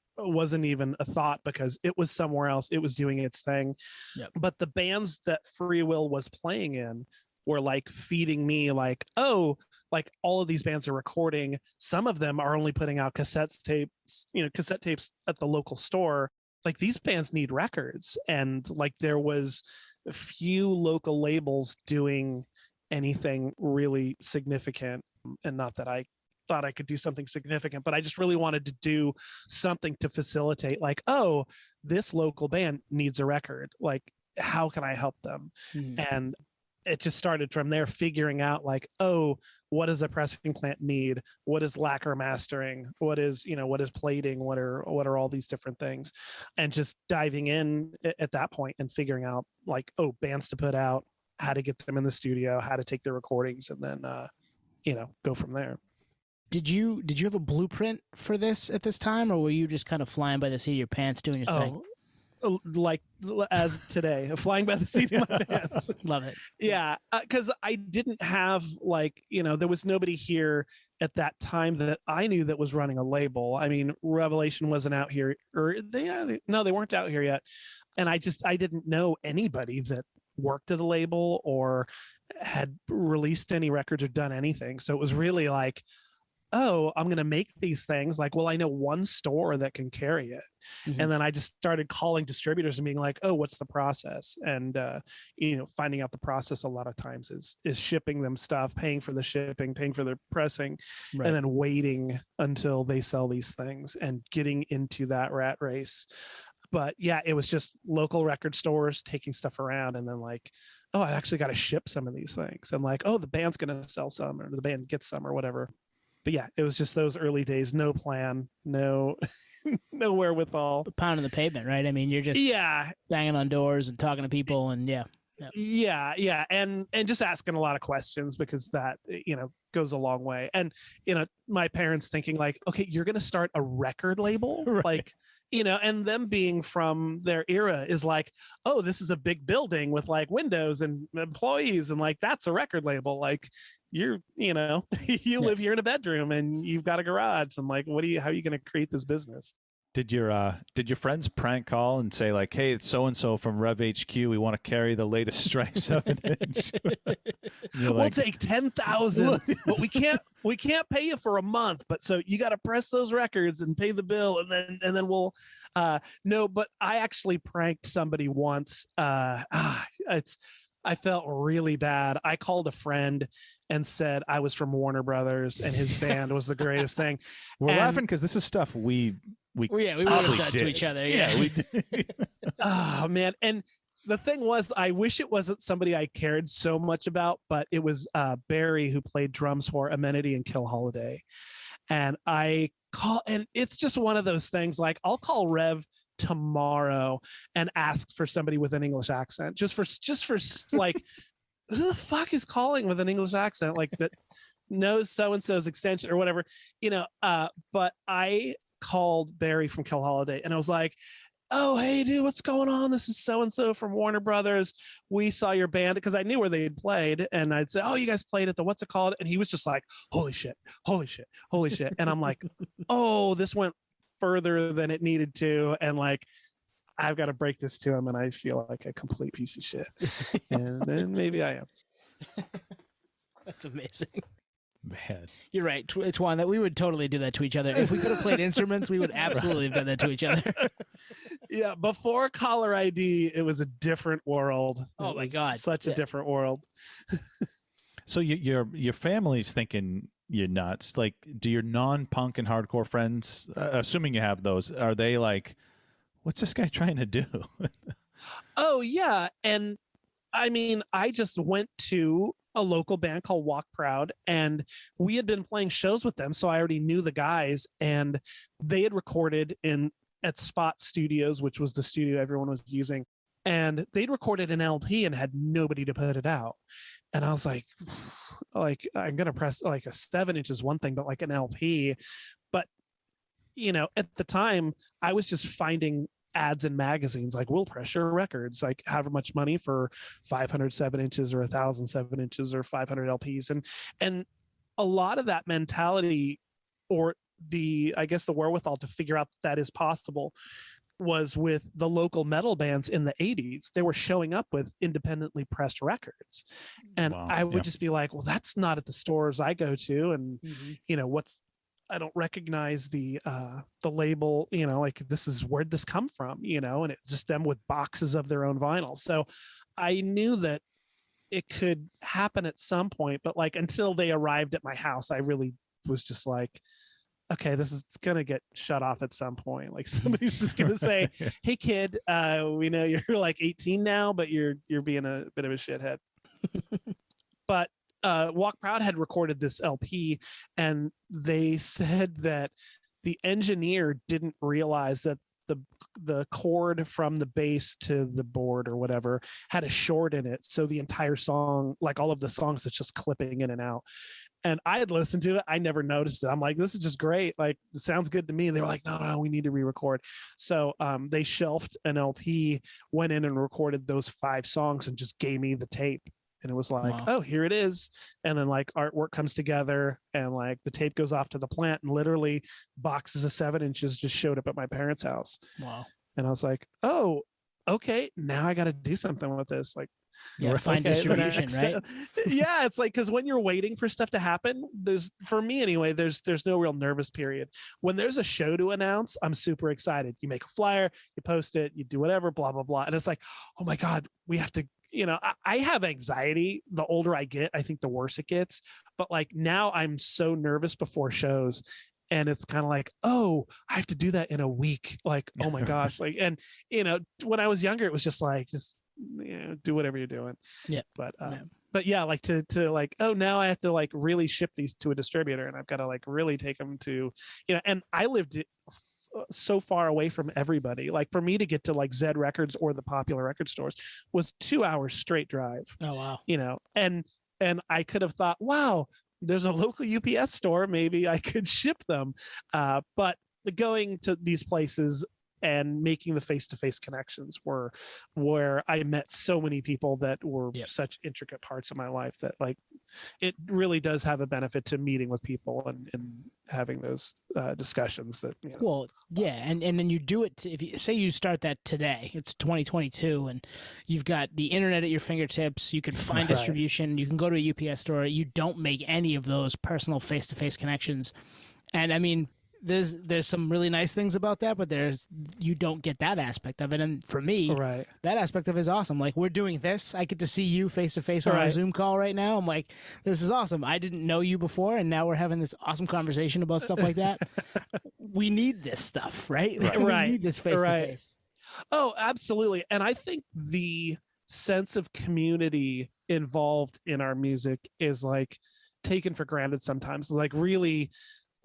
even a thought, because it was somewhere else. It was doing its thing. Yep. But the bands that Freewill was playing in were like feeding me, like, oh, like all of these bands are recording. Some of them are only putting out cassette tapes at the local store. Like, these bands need records. And like there was a few local labels doing anything really significant. And not that I thought I could do something significant, but I just really wanted to do something to facilitate, like, oh, this local band needs a record. Like, how can I help them? And it just started from there, figuring out like, oh, what does a pressing plant need? What is lacquer mastering? What is plating? What are all these different things? And just diving in at that point and figuring out like, oh, bands to put out, how to get them in the studio, how to take their recordings, and then go from there. Did you have a blueprint for this at this time, or were you just kind of flying by the seat of your pants doing your thing? Like as today, flying by the seat of my pants. Love it. Yeah, because I didn't have there was nobody here at that time that I knew that was running a label. I mean, Revelation wasn't out here, or they weren't out here yet, and I didn't know anybody that worked at a label or had released any records or done anything. So it was really like, oh, I'm going to make these things. Like, well, I know one store that can carry it. Mhm. And then I just started calling distributors and being like, oh, what's the process? And, finding out the process a lot of times is shipping them stuff, paying for the shipping, paying for the pressing, Right. and then waiting until they sell these things and getting into that rat race. But yeah, it was just local record stores taking stuff around, and then like, oh, I actually got to ship some of these things. And like, oh, the band's going to sell some, or the band gets some, or whatever. But yeah, it was just those early days, no plan, no wherewithal. Pounding the pavement, right? I mean, you're just banging on doors and talking to people, and yeah, and just asking a lot of questions, because that goes a long way. And my parents thinking like, okay, you're gonna start a record label, Right. like, and them being from their era is like, oh, this is a big building with like windows and employees, and like that's a record label. Like, you live here in a bedroom and you've got a garage, and like, how are you going to create this business? Did your friends prank call and say like, hey, it's so and so from Rev HQ, we want to carry the latest Stripe 7-inch? We'll take 10,000, but we can't pay you for a month. But so you got to press those records and pay the bill, and then we'll no. But I actually pranked somebody once. I felt really bad. I called a friend and said I was from Warner Brothers and his band was the greatest thing. We're laughing because this is stuff we we would have done to each other. Yeah, we did. Oh man. And the thing was, I wish it wasn't somebody I cared so much about, but it was Barry, who played drums for Amenity and Kill Holiday. And and it's just one of those things, like I'll call Rev tomorrow and ask for somebody with an English accent, just for like, who the fuck is calling with an English accent? Like that, knows so-and-so's extension or whatever, but I called Barry from Kill Holiday and I was like, oh, hey, dude, what's going on? This is so-and-so from Warner Brothers. We saw your band, because I knew where they had played. And I'd say, oh, you guys played at the what's it called? And he was just like, holy shit, holy shit, holy shit. And I'm like, oh, this went further than it needed to. And like, I've got to break this to him. And I feel like a complete piece of shit. And then maybe I am. That's amazing. Man. You're right, Twan, that we would totally do that to each other. If we could have played instruments, we would absolutely have done that to each other. Yeah, before caller ID, it was a different world. Oh my God. Such a different world. So your family's thinking you're nuts. Like, do your non-punk and hardcore friends, assuming you have those, are they like, what's this guy trying to do? Oh, yeah. And I mean, I just went to a local band called Walk Proud, and we had been playing shows with them, so I already knew the guys, and they had recorded at Spot Studios, which was the studio everyone was using, and they'd recorded an LP and had nobody to put it out. And I was like I'm gonna press like a 7-inch is one thing, but like an LP. But at the time I was just finding ads in magazines like Will Pressure Records, like however much money for 500 7-inches or 1,000 7-inches or 500 LPs. And a lot of that mentality, or I guess the wherewithal to figure out that is possible, was with the local metal bands in the 80s. They were showing up with independently pressed records. And Wow. I would just be like, well, that's not at the stores I go to. And, I don't recognize the label, like this is where'd this come from, and it's just them with boxes of their own vinyl. So I knew that it could happen at some point, but like until they arrived at my house, I really was just like, okay, this is going to get shut off at some point. Like somebody's just going to say, hey kid, we know you're like 18 now, but you're being a bit of a shithead. But Walk Proud had recorded this LP, and they said that the engineer didn't realize that the cord from the bass to the board or whatever had a short in it. So the entire song, like all of the songs, it's just clipping in and out. And I had listened to it. I never noticed it. I'm like, this is just great. Like, it sounds good to me. They were like, no, we need to re-record. So they shelved an LP, went in and recorded those 5 songs and just gave me the tape. And it was like, Wow. Oh, here it is. And then like artwork comes together and like the tape goes off to the plant, and literally boxes of 7-inches just showed up at my parents' house. Wow. And I was like, oh, okay, now I got to do something with this. Like, Yeah, find distribution, right? Yeah, it's like, because when you're waiting for stuff to happen, for me anyway, there's no real nervous period. When there's a show to announce, I'm super excited. You make a flyer, you post it, you do whatever, blah, blah, blah. And it's like, oh my God, we have to, I have anxiety. The older I get, I think the worse it gets. But like now I'm so nervous before shows. And it's kind of like, oh, I have to do that in a week. Like, oh my gosh. Like, and when I was younger, it was just like, do whatever you're doing. Yeah. But yeah, like to like, oh, now I have to like really ship these to a distributor, and I've got to like really take them to, and I lived so far away from everybody. Like for me to get to like Zed Records or the popular record stores was 2 hours straight drive. Oh, wow. And I could have thought, wow, there's a local UPS store, maybe I could ship them. But going to these places and making the face-to-face connections were where I met so many people that were such intricate parts of my life, that like it really does have a benefit to meeting with people and having those discussions that, Well, yeah. And then you do it. If you say you start that today, it's 2022 and you've got the internet at your fingertips, you can find distribution, you can go to a UPS store, you don't make any of those personal face-to-face connections. And I mean, there's some really nice things about that, but you don't get that aspect of it. And for me, that aspect of it is awesome. Like, we're doing this. I get to see you face to face on our Zoom call right now. I'm like, this is awesome. I didn't know you before, and now we're having this awesome conversation about stuff like that. We need this stuff, right? We need this face to face. Oh, absolutely. And I think the sense of community involved in our music is like taken for granted sometimes. Like really,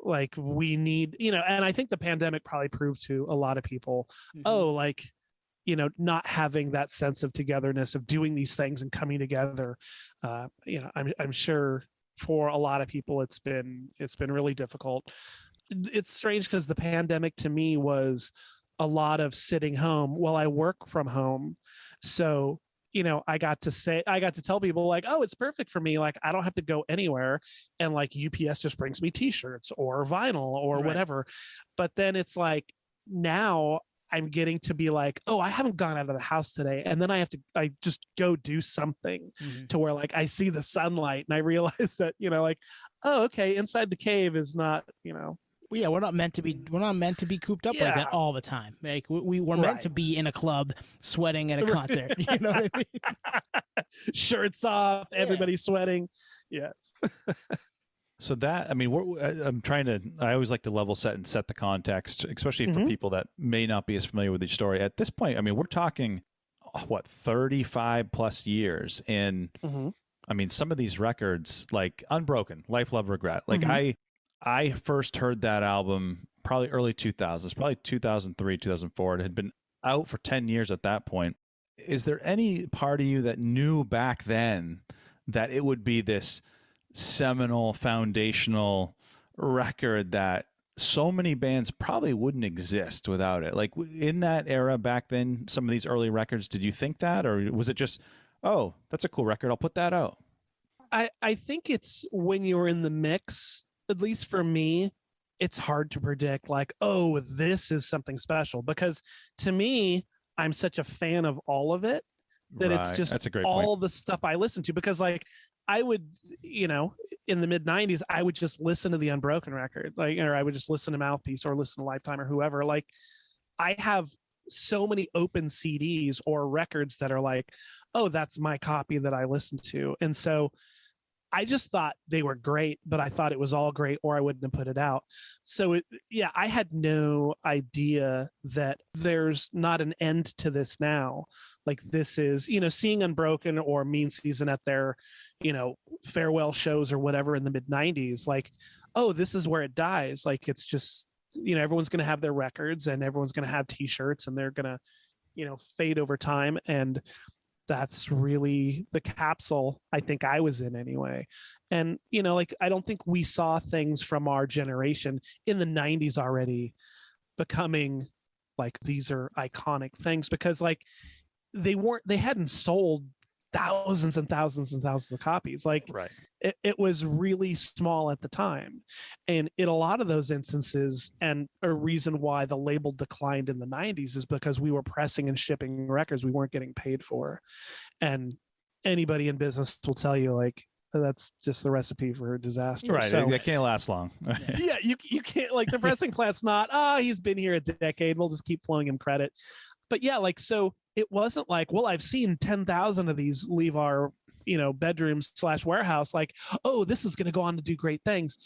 like we need, and I think the pandemic probably proved to a lot of people, not having that sense of togetherness of doing these things and coming together. I'm sure for a lot of people, it's been really difficult. It's strange because the pandemic to me was a lot of sitting home. Well, I work from home, so I got to tell people like, oh, it's perfect for me. Like, I don't have to go anywhere, and like UPS just brings me T-shirts or vinyl or Right. whatever. But then it's like now I'm getting to be like, oh, I haven't gone out of the house today, and then I just go do something to where like I see the sunlight and I realize that like, oh, okay, inside the cave is not Well, yeah, we're not meant to be cooped up like that all the time. Like we're meant to be in a club sweating at a concert. You know what I mean? Shirts off, everybody's sweating. Yes. So that, I mean, I always like to level set and set the context, especially for people that may not be as familiar with each story. At this point, I mean, we're talking, 35 plus years. And I mean, some of these records, like Unbroken, Life, Love, Regret, like I first heard that album probably early 2000s, probably 2003, 2004. It had been out for 10 years at that point. Is there any part of you that knew back then that it would be this seminal, foundational record that so many bands probably wouldn't exist without it? Like in that era back then, some of these early records, did you think that? Or was it just, oh, that's a cool record, I'll put that out? I think it's when you're in the mix, at least for me, it's hard to predict like, oh, this is something special, because to me, I'm such a fan of all of it that it's just that's a great all point. the stuff I listen to, because like I would, in the mid 90s, I would just listen to the Unbroken record, like, or I would just listen to Mouthpiece or listen to Lifetime or whoever. Like I have so many open CDs or records that are like, oh, that's my copy that I listen to. And so I just thought they were great, but I thought it was all great or I wouldn't have put it out. So I had no idea that there's not an end to this now. Like this is, seeing Unbroken or Mean Season at their, farewell shows or whatever in the mid 90s, like, oh, this is where it dies. Like, it's just, everyone's going to have their records and everyone's going to have t-shirts and they're going to, fade over time. And that's really the capsule I think I was in anyway. And, like, I don't think we saw things from our generation in the 90s already becoming like, these are iconic things, because like they hadn't sold thousands and thousands and thousands of copies. Like Right. It was really small at the time. And in a lot of those instances, and a reason why the label declined in the 90s is because we were pressing and shipping records we weren't getting paid for. And anybody in business will tell you, like, that's just the recipe for disaster. Right. So, That can't last long. yeah, you can't, like, the pressing plant's not, he's been here a decade, we'll just keep flowing him credit. But yeah, like, so it wasn't like, well, I've seen 10,000 of these leave our, bedroom/warehouse. Like, oh, this is going to go on to do great things.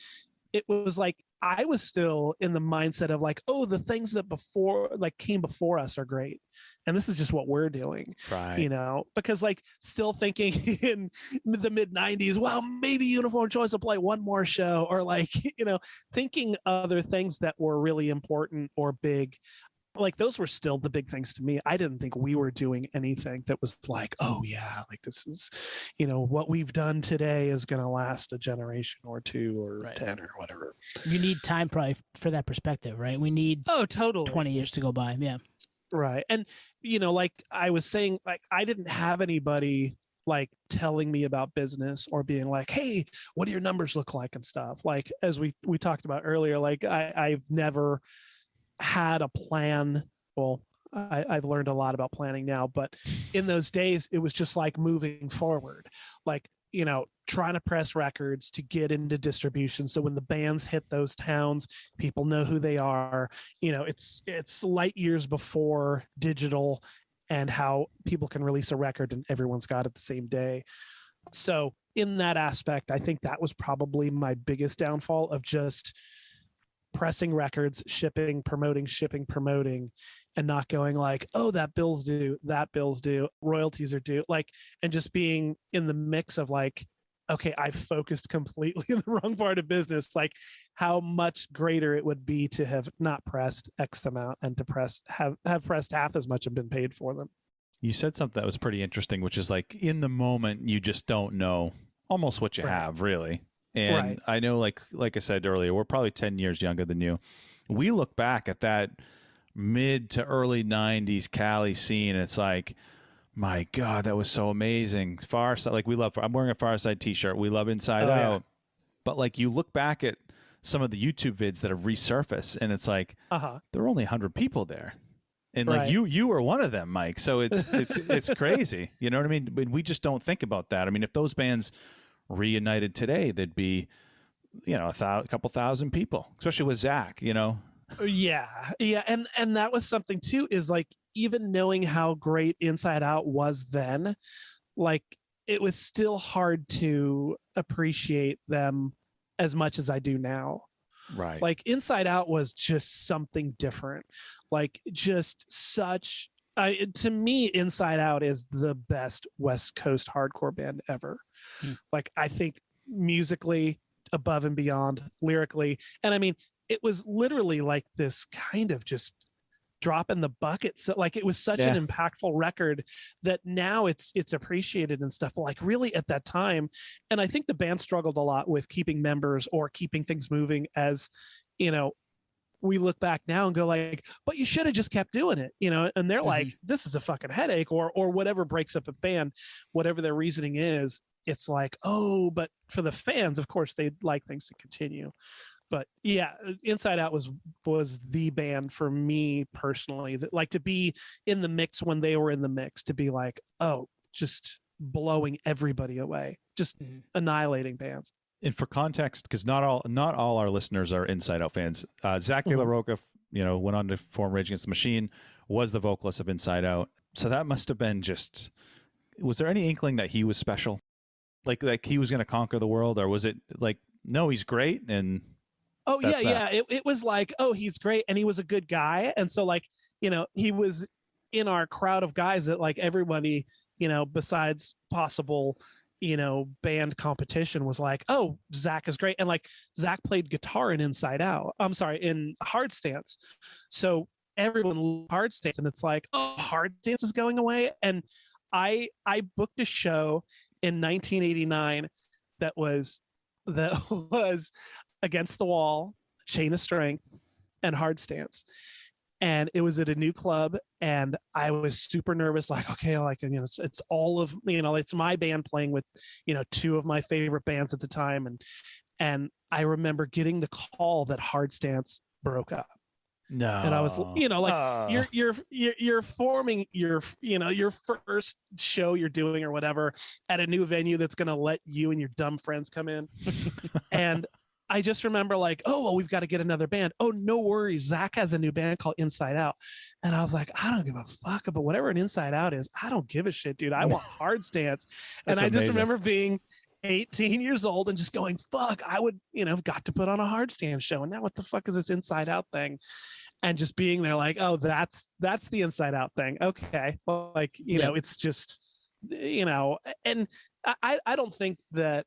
It was like, I was still in the mindset of like, oh, the things that came before us are great. And this is just what we're doing, Right. because like still thinking in the mid 90s, well, maybe Uniform Choice will play one more show, or like, thinking other things that were really important or big. Like those were still the big things to me. I didn't think we were doing anything that was like, oh yeah, like this is, what we've done today is going to last a generation or two or 10 or whatever. You need time probably for that perspective, right? We need totally 20 years to go by. Yeah. Right. And, like I was saying, like I didn't have anybody like telling me about business or being like, hey, what do your numbers look like and stuff. Like, as we talked about earlier, like I've never had a plan. Well, I've learned a lot about planning now, but in those days it was just like moving forward, like, trying to press records to get into distribution. So when the bands hit those towns, people know who they are. It's light years before digital and how people can release a record and everyone's got it the same day. So in that aspect, I think that was probably my biggest downfall of just pressing records, shipping, promoting, and not going like, oh, that bill's due, royalties are due, like, and just being in the mix of like, okay, I focused completely in the wrong part of business. Like, how much greater it would be to have not pressed X amount and to have pressed half as much and been paid for them. You said something that was pretty interesting, which is like in the moment, you just don't know almost what you have, really. And Right. I know, like I said earlier, we're probably 10 years younger than you. We look back at that mid to early 90s Cali scene, and it's like, my God, that was so amazing. Far Side, like, we love, I'm wearing a Far Side t-shirt. We love Inside Oh, yeah. Out. But like, you look back at some of the YouTube vids that have resurfaced, and it's like, there were only 100 people there. And like, Right. you were one of them, Mike. So it's crazy. You know what I mean? But we just don't think about that. I mean, if those bands reunited today, there'd be, you know, a couple thousand people, especially with Zach, you know? Yeah. And that was something too, is like, even knowing how great Inside Out was then, like, it was still hard to appreciate them as much as I do now. Right. Like, Inside Out was just something different. Like, just such, to me, Inside Out is the best West Coast hardcore band ever. Like, I think musically, above and beyond, lyrically. And I mean, it was literally like this kind of just drop in the bucket. So like, it was such an impactful record that now it's appreciated and stuff. Like, really at that time, and I think the band struggled a lot with keeping members or keeping things moving, as you know, we look back now and go like, but you should have just kept doing it, you know. And they're like, this is a fucking headache, or whatever breaks up a band, whatever their reasoning is. It's like, oh, but for the fans, of course, they'd like things to continue. But yeah, Inside Out was the band for me personally, that, like, to be in the mix when they were in the mix, to be like, oh, just blowing everybody away, just annihilating bands. And for context, because not all our listeners are Inside Out fans. Zach De La Roca, you know, went on to form Rage Against the Machine, was the vocalist of Inside Out. So that must have been just. Was there any inkling that he was special, like he was going to conquer the world, or was it like, no, he's great and. Oh yeah. It was like, oh, he's great and he was a good guy, and so, like, you know, he was in our crowd of guys that, like, everybody, you know, besides possible, you know, band competition was like, oh, Zach is great. And like, Zach played guitar in Inside Out. I'm sorry, in Hard Stance. So everyone loved Hard Stance, and it's like, oh, Hard Stance is going away. And I booked a show in 1989 that was Against the Wall, Chain of Strength, and Hard Stance. And it was at a new club, and I was super nervous. Like, okay, like, you know, it's all of, you know, it's my band playing with, you know, two of my favorite bands at the time. And I remember getting the call that Hard Stance broke up. No. And I was, you know, like, you're forming your, you know, your first show you're doing or whatever at a new venue that's going to let you and your dumb friends come in. And I just remember like, oh, well, we've got to get another band. Oh, no worries. Zach has a new band called Inside Out. And I was like, I don't give a fuck about whatever an Inside Out is. I don't give a shit, dude. I want Hard Stance. And I just remember being 18 years old and just going, fuck, I would, you know, got to put on a Hard Stance show. And now what the fuck is this Inside Out thing? And just being there like, oh, that's the Inside Out thing. Okay. Well, like, you know, it's just, you know, and I don't think that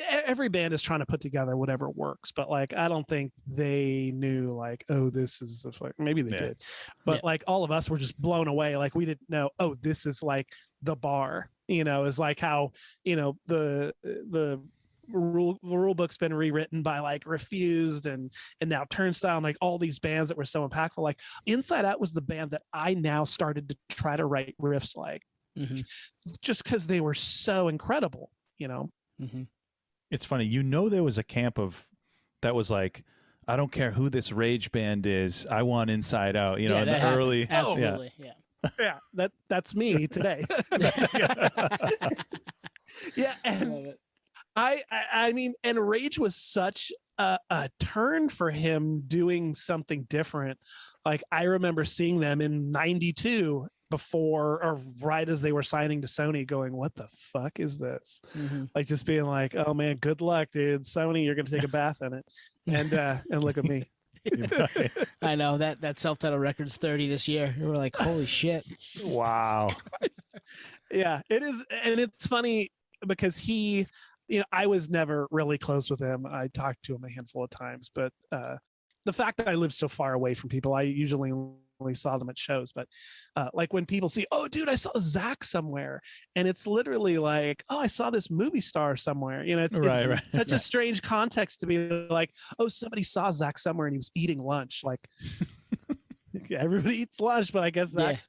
every band is trying to put together whatever works, but like, I don't think they knew like, oh, this is the, maybe they did, but like, all of us were just blown away. Like, we didn't know, oh, this is like the bar, you know, is like how, you know, the rule book's been rewritten by like Refused and now Turnstile, and like all these bands that were so impactful. Like, Inside Out was the band that I now started to try to write riffs like, just because they were so incredible, you know. It's funny, you know, there was a camp of that was like, I don't care who this rage band is, I want Inside Out, you know, in the early. Absolutely. Yeah, that's me today. Yeah, and I mean, and Rage was such a turn for him doing something different. Like, I remember seeing them in '92 before or right as they were signing to Sony, going, what the fuck is this? Like, just being like, oh man, good luck, dude. Sony, you're gonna take a bath in it. And look at me. I know that self-titled record's 30 this year. We're like, holy shit. Wow. Yeah, it is. And it's funny because he, you know, I was never really close with him. I talked to him a handful of times, but the fact that I live so far away from people, I usually saw them at shows, but like when people see, oh dude, I saw Zach somewhere, and it's literally like, oh, I saw this movie star somewhere. You know, it's such a strange context to be like, oh, somebody saw Zach somewhere and he was eating lunch. Like everybody eats lunch, but I guess Zach's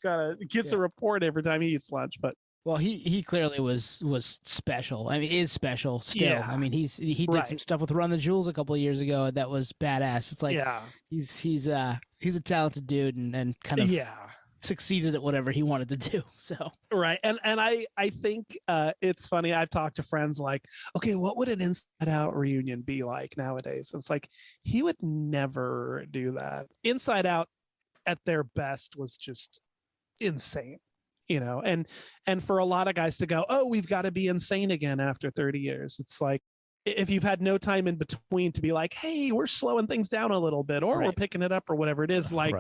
gets a report every time he eats lunch. But well, he clearly was special. I mean, is special still. Yeah. I mean, he did some stuff with Run the Jewels a couple of years ago that was badass. It's like he's a talented dude and kind of succeeded at whatever he wanted to do. So right, and I think it's funny. I've talked to friends like, okay, what would an Inside Out reunion be like nowadays? It's like he would never do that. Inside Out at their best was just insane. You know, and for a lot of guys to go, oh, we've got to be insane again after 30 years. It's like, if you've had no time in between to be like, hey, we're slowing things down a little bit, or we're picking it up, or whatever it is, like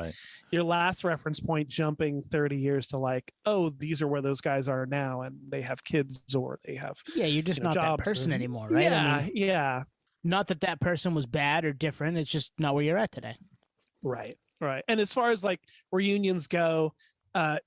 your last reference point jumping 30 years to like, oh, these are where those guys are now, and they have kids or they have you're just not that person anymore, right? I mean, not that person was bad or different. It's just not where you're at today. Right. And as far as like reunions go,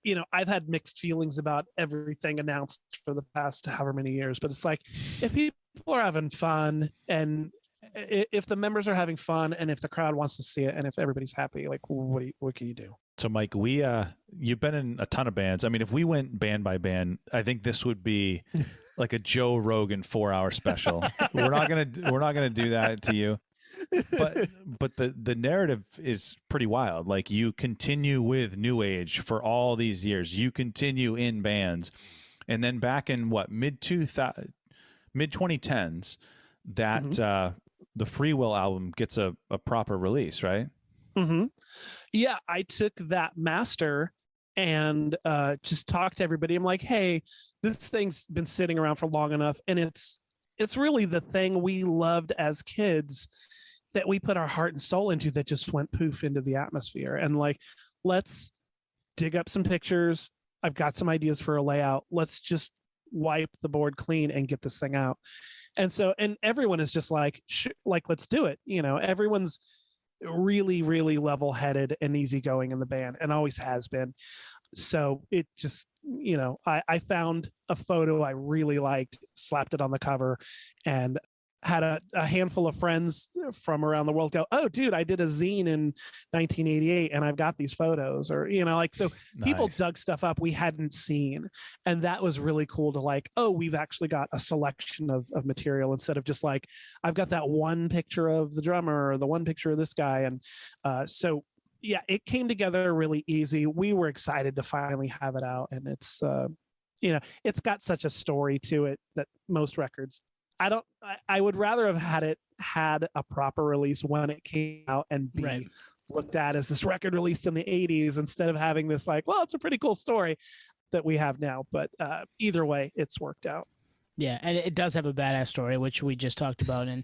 you know, I've had mixed feelings about everything announced for the past however many years, but it's like, if people are having fun, and if the members are having fun, and if the crowd wants to see it, and if everybody's happy, like what can you do? So Mike, you've been in a ton of bands. I mean, if we went band by band, I think this would be like a Joe Rogan 4-hour special. We're not gonna do that to you. But the narrative is pretty wild. Like, you continue with New Age for all these years. You continue in bands, and then back in mid 2010s, that the Freewill album gets a proper release, right? Mm-hmm. Yeah, I took that master and just talked to everybody. I'm like, hey, this thing's been sitting around for long enough, and it's really the thing we loved as kids that we put our heart and soul into, that just went poof into the atmosphere. And like, let's dig up some pictures. I've got some ideas for a layout. Let's just wipe the board clean and get this thing out. And so, and everyone is just like, let's do it. You know, everyone's really, really level-headed and easygoing in the band, and always has been. So it just, you know, I found a photo I really liked, slapped it on the cover, and had a handful of friends from around the world go, oh dude, I did a zine in 1988 and I've got these photos, or, you know, like, so people dug stuff up we hadn't seen. And that was really cool to like, oh, we've actually got a selection of material, instead of just like, I've got that one picture of the drummer or the one picture of this guy. And so yeah, it came together really easy. We were excited to finally have it out. And it's, you know, it's got such a story to it that most records, I would rather have had a proper release when it came out and be looked at as this record released in the 80s, instead of having this like, well, it's a pretty cool story that we have now. But either way, it's worked out. Yeah, and it does have a badass story, which we just talked about, and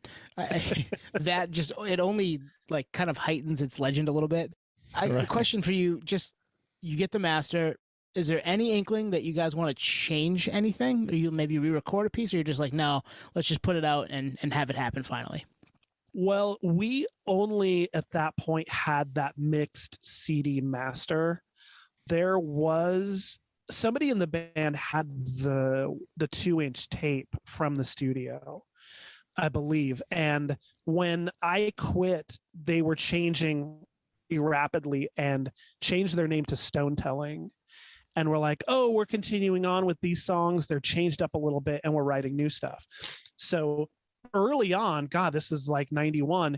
that just, it only like kind of heightens its legend a little bit. A question for you: just, you get the master. Is there any inkling that you guys want to change anything? Or you maybe re-record a piece, or you're just like, no, let's just put it out and have it happen finally? Well, we only at that point had that mixed CD master. There was somebody in the band had the 2-inch tape from the studio, I believe. And when I quit, they were changing rapidly and changed their name to Stone Telling. And we're like, oh, we're continuing on with these songs. They're changed up a little bit and we're writing new stuff. So early on, God, this is like 91,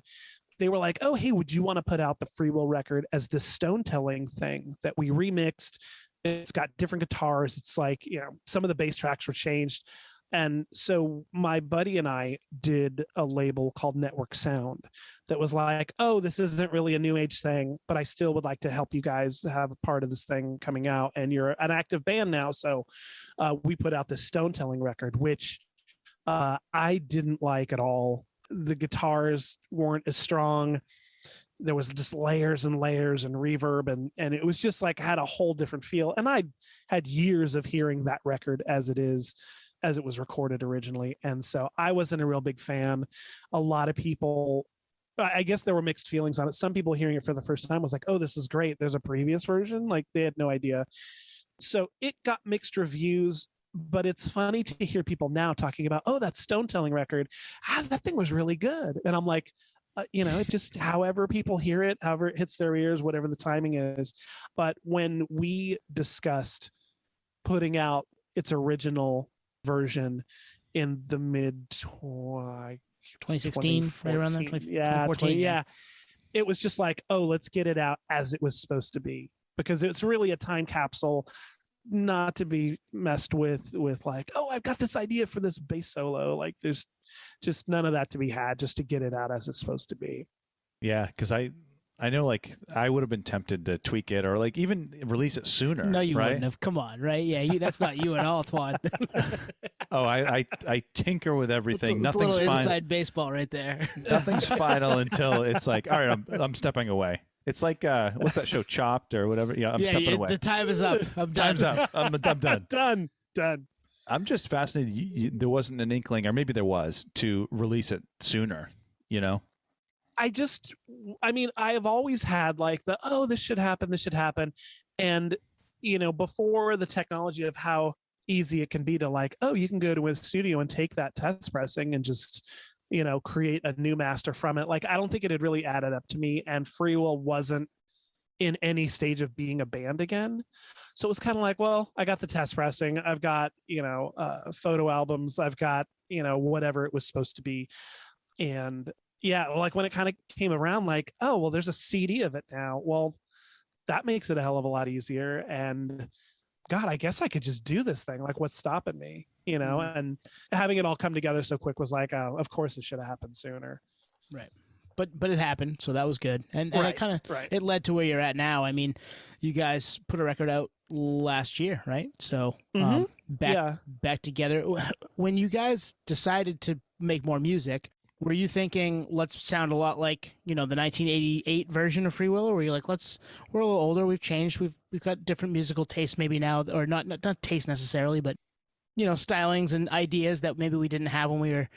they were like, oh, hey, would you want to put out the Freewill record as this Stone Telling thing that we remixed? It's got different guitars. It's like, you know, some of the bass tracks were changed. And so my buddy and I did a label called Network Sound that was like, oh, this isn't really a new age thing, but I still would like to help you guys have a part of this thing coming out. And you're an active band now. So we put out this Stone Telling record, which I didn't like at all. The guitars weren't as strong. There was just layers and layers and reverb, and it was just like, had a whole different feel. And I had years of hearing that record as it was recorded originally. And so I wasn't a real big fan. A lot of people I guess there were mixed feelings on it. Some people hearing it for the first time was like, oh, this is great. There's a previous version. Like they had no idea. So it got mixed reviews, but it's funny to hear people now talking about, oh, that Stone Telling record, that thing was really good. And I'm like, it just, however people hear it, however it hits their ears, whatever the timing is. But when we discussed putting out its original version in the mid 2016, right around there, 2014, yeah. It was just like, oh, let's get it out as it was supposed to be, because it's really a time capsule, not to be messed with like, oh, I've got this idea for this bass solo. Like there's just none of that to be had, just to get it out as it's supposed to be. Yeah, because I know, like, I would have been tempted to tweak it or like even release it sooner. No, you right? wouldn't have. Come on, right? Yeah, that's not you at all, Twan. Oh, I tinker with everything. It's a Nothing's little final. inside baseball right there. Nothing's final until it's like, all right, I'm stepping away. It's like what's that show, Chopped or whatever? Yeah, I'm stepping away. The time is up. I'm done. Time's up. I'm done. Done. I'm just fascinated. There wasn't an inkling, or maybe there was, to release it sooner. I have always had like this should happen. And, before the technology of how easy it can be to like, oh, you can go to a studio and take that test pressing and just, create a new master from it. Like, I don't think it had really added up to me. And Freewill wasn't in any stage of being a band again. So it was kind of like, well, I got the test pressing. I've got, photo albums. I've got, whatever it was supposed to be. And yeah, like when it kind of came around, like, oh, well, there's a CD of it now. Well, that makes it a hell of a lot easier. And God, I guess I could just do this thing. Like, what's stopping me? And having it all come together so quick was like, oh, of course it should have happened sooner. Right. But it happened, so that was good. And it kind of it led to where you're at now. I mean, you guys put a record out last year, right? So back together. When you guys decided to make more music, were you thinking, let's sound a lot like, the 1988 version of Freewill, or were you like, we're a little older, we've changed, we've got different musical tastes maybe now, or not taste necessarily, but stylings and ideas that maybe we didn't have when we were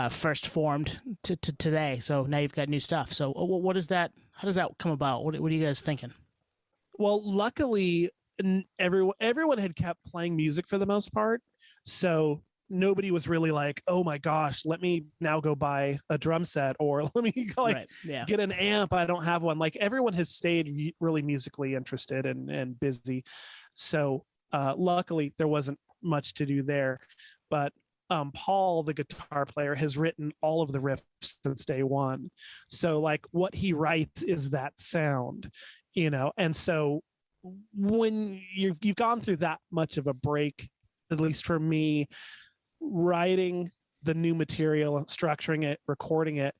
first formed to today. So now you've got new stuff. So what is that? How does that come about? What are you guys thinking? Well, luckily, everyone had kept playing music for the most part. So nobody was really like, oh my gosh, let me now go buy a drum set, or let me get an amp. I don't have one. Like, everyone has stayed really musically interested and busy. So luckily there wasn't much to do there. But Paul, the guitar player, has written all of the riffs since day one. So like what he writes is that sound, and so when you've gone through that much of a break, at least for me, writing the new material, structuring it, recording it,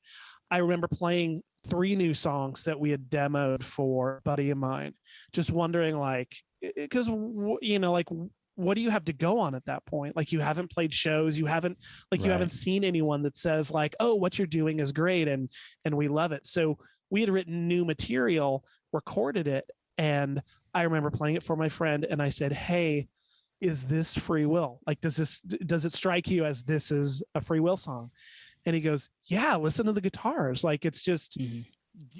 I remember playing 3 new songs that we had demoed for a buddy of mine, just wondering, like, because like, what do you have to go on at that point? Like, you haven't played shows, you haven't seen anyone that says like, oh, what you're doing is great and we love it. So we had written new material, recorded it, and I remember playing it for my friend, and I said, hey, is this Freewill? Like, does it strike you as this is a Freewill song? And he goes, yeah, listen to the guitars. Like, it's just,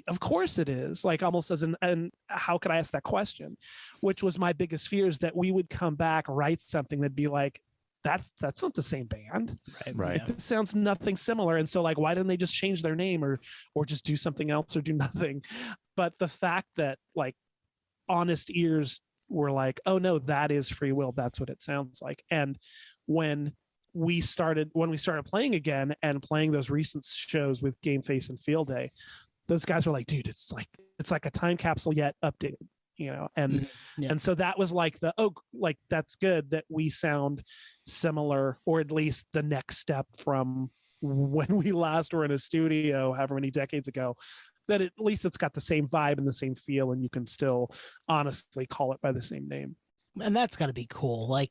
of course it is. Like, almost as and how could I ask that question? Which was my biggest fear, is that we would come back, write something that'd be like, that's not the same band. Right. It sounds nothing similar. And so like, why didn't they just change their name or just do something else or do nothing? But the fact that like honest ears were like, oh no, that is Freewill. That's what it sounds like. And when we started playing again and playing those recent shows with Game Face and Field Day, those guys were like, dude, it's like a time capsule yet updated, and so that was like that's good that we sound similar, or at least the next step from when we last were in a studio however many decades ago, that at least it's got the same vibe and the same feel, and you can still honestly call it by the same name. And that's got to be cool. Like,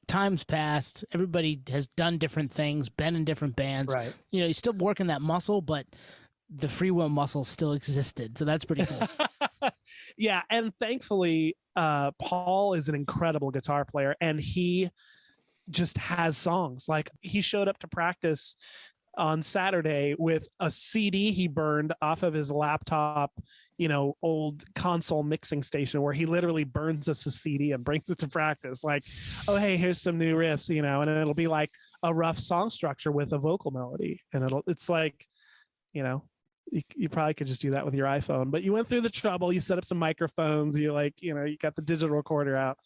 time's passed, everybody has done different things, been in different bands, right? You're still working that muscle, but the Freewill muscle still existed, so that's pretty cool. Yeah, and thankfully Paul is an incredible guitar player, and he just has songs. Like, he showed up to practice on Saturday with a CD he burned off of his laptop, old console mixing station, where he literally burns us a CD and brings it to practice. Like, oh, hey, here's some new riffs, and it'll be like a rough song structure with a vocal melody. And it's like, you probably could just do that with your iPhone, but you went through the trouble. You set up some microphones. You got the digital recorder out.